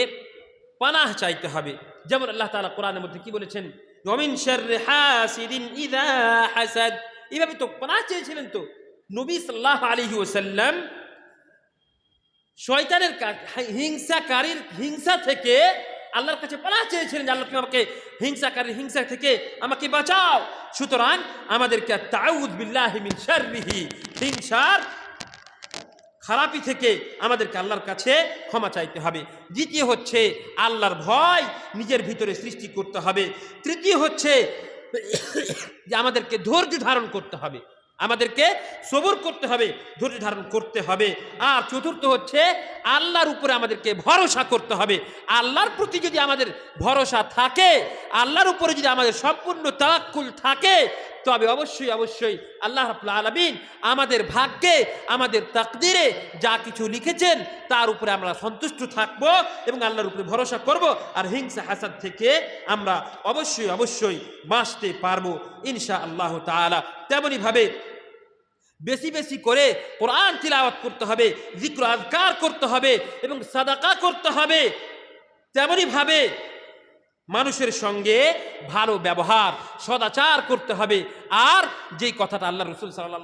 পানাহ চাইতে হবে। যেমন আল্লাহ তাআলা কোরআনের মধ্যে কি বলেছেন? ওয়া মিন শাররি হাসিদিন ইযা হাসাদ। এইভাবে তো পানাহ চেয়েছিলেন তো নবী সাল্লাল্লাহু আলাইহি ওয়াসাল্লাম শয়তানের হিংসাকারীর হিংসা থেকে আল্লাহর কাছে পানাহ চেয়েছিলেন যে আল্লাহ তুমি আমাকে হিংসাকারীর হিংসা থেকে আমাকে বাঁচাও। সুতরাং আমাদেরকে তাউযু বিল্লাহি মিন শাররিহি, হিংসার খারাপি থেকে আমাদেরকে আল্লাহর কাছে ক্ষমা চাইতে হবে। দ্বিতীয় হচ্ছে আল্লাহর ভয় নিজের ভিতরে সৃষ্টি করতে হবে। তৃতীয় হচ্ছে যে আমাদেরকে ধৈর্য ধারণ করতে হবে, আমাদেরকে সবর করতে হবে, ধৈর্য ধারণ করতে হবে। আর চতুর্থ হচ্ছে আল্লাহর উপরে আমাদেরকে ভরসা করতে হবে। আল্লাহর প্রতি যদি আমাদের ভরসা থাকে, আল্লাহর উপরে যদি আমাদের সম্পূর্ণ তাওয়াক্কুল থাকে, তবে অবশ্যই অবশ্যই আল্লাহ রাব্বুল আলামিন আমাদের ভাগ্যে, আমাদের তাকদিরে যা কিছু লিখেছেন তার উপরে আমরা সন্তুষ্ট থাকব এবং আল্লাহর উপরে ভরসা করব, আর হিংসা হাসাদ থেকে আমরা অবশ্যই অবশ্যই বাঁচতে পারবো ইনশাআল্লাহ তাআলা। তেমনি ভাবে বেশি বেশি করে কোরআন তিলাওয়াত করতে হবে, জিক্র আযকার করতে হবে এবং সাদাকা করতে হবে। তেমনি ভাবে মানুষের সঙ্গে ভালো ব্যবহার, সদাচার করতে হবে। আর যেই কথাটা আল্লাহ রাসূল সাল্লাল্লাহু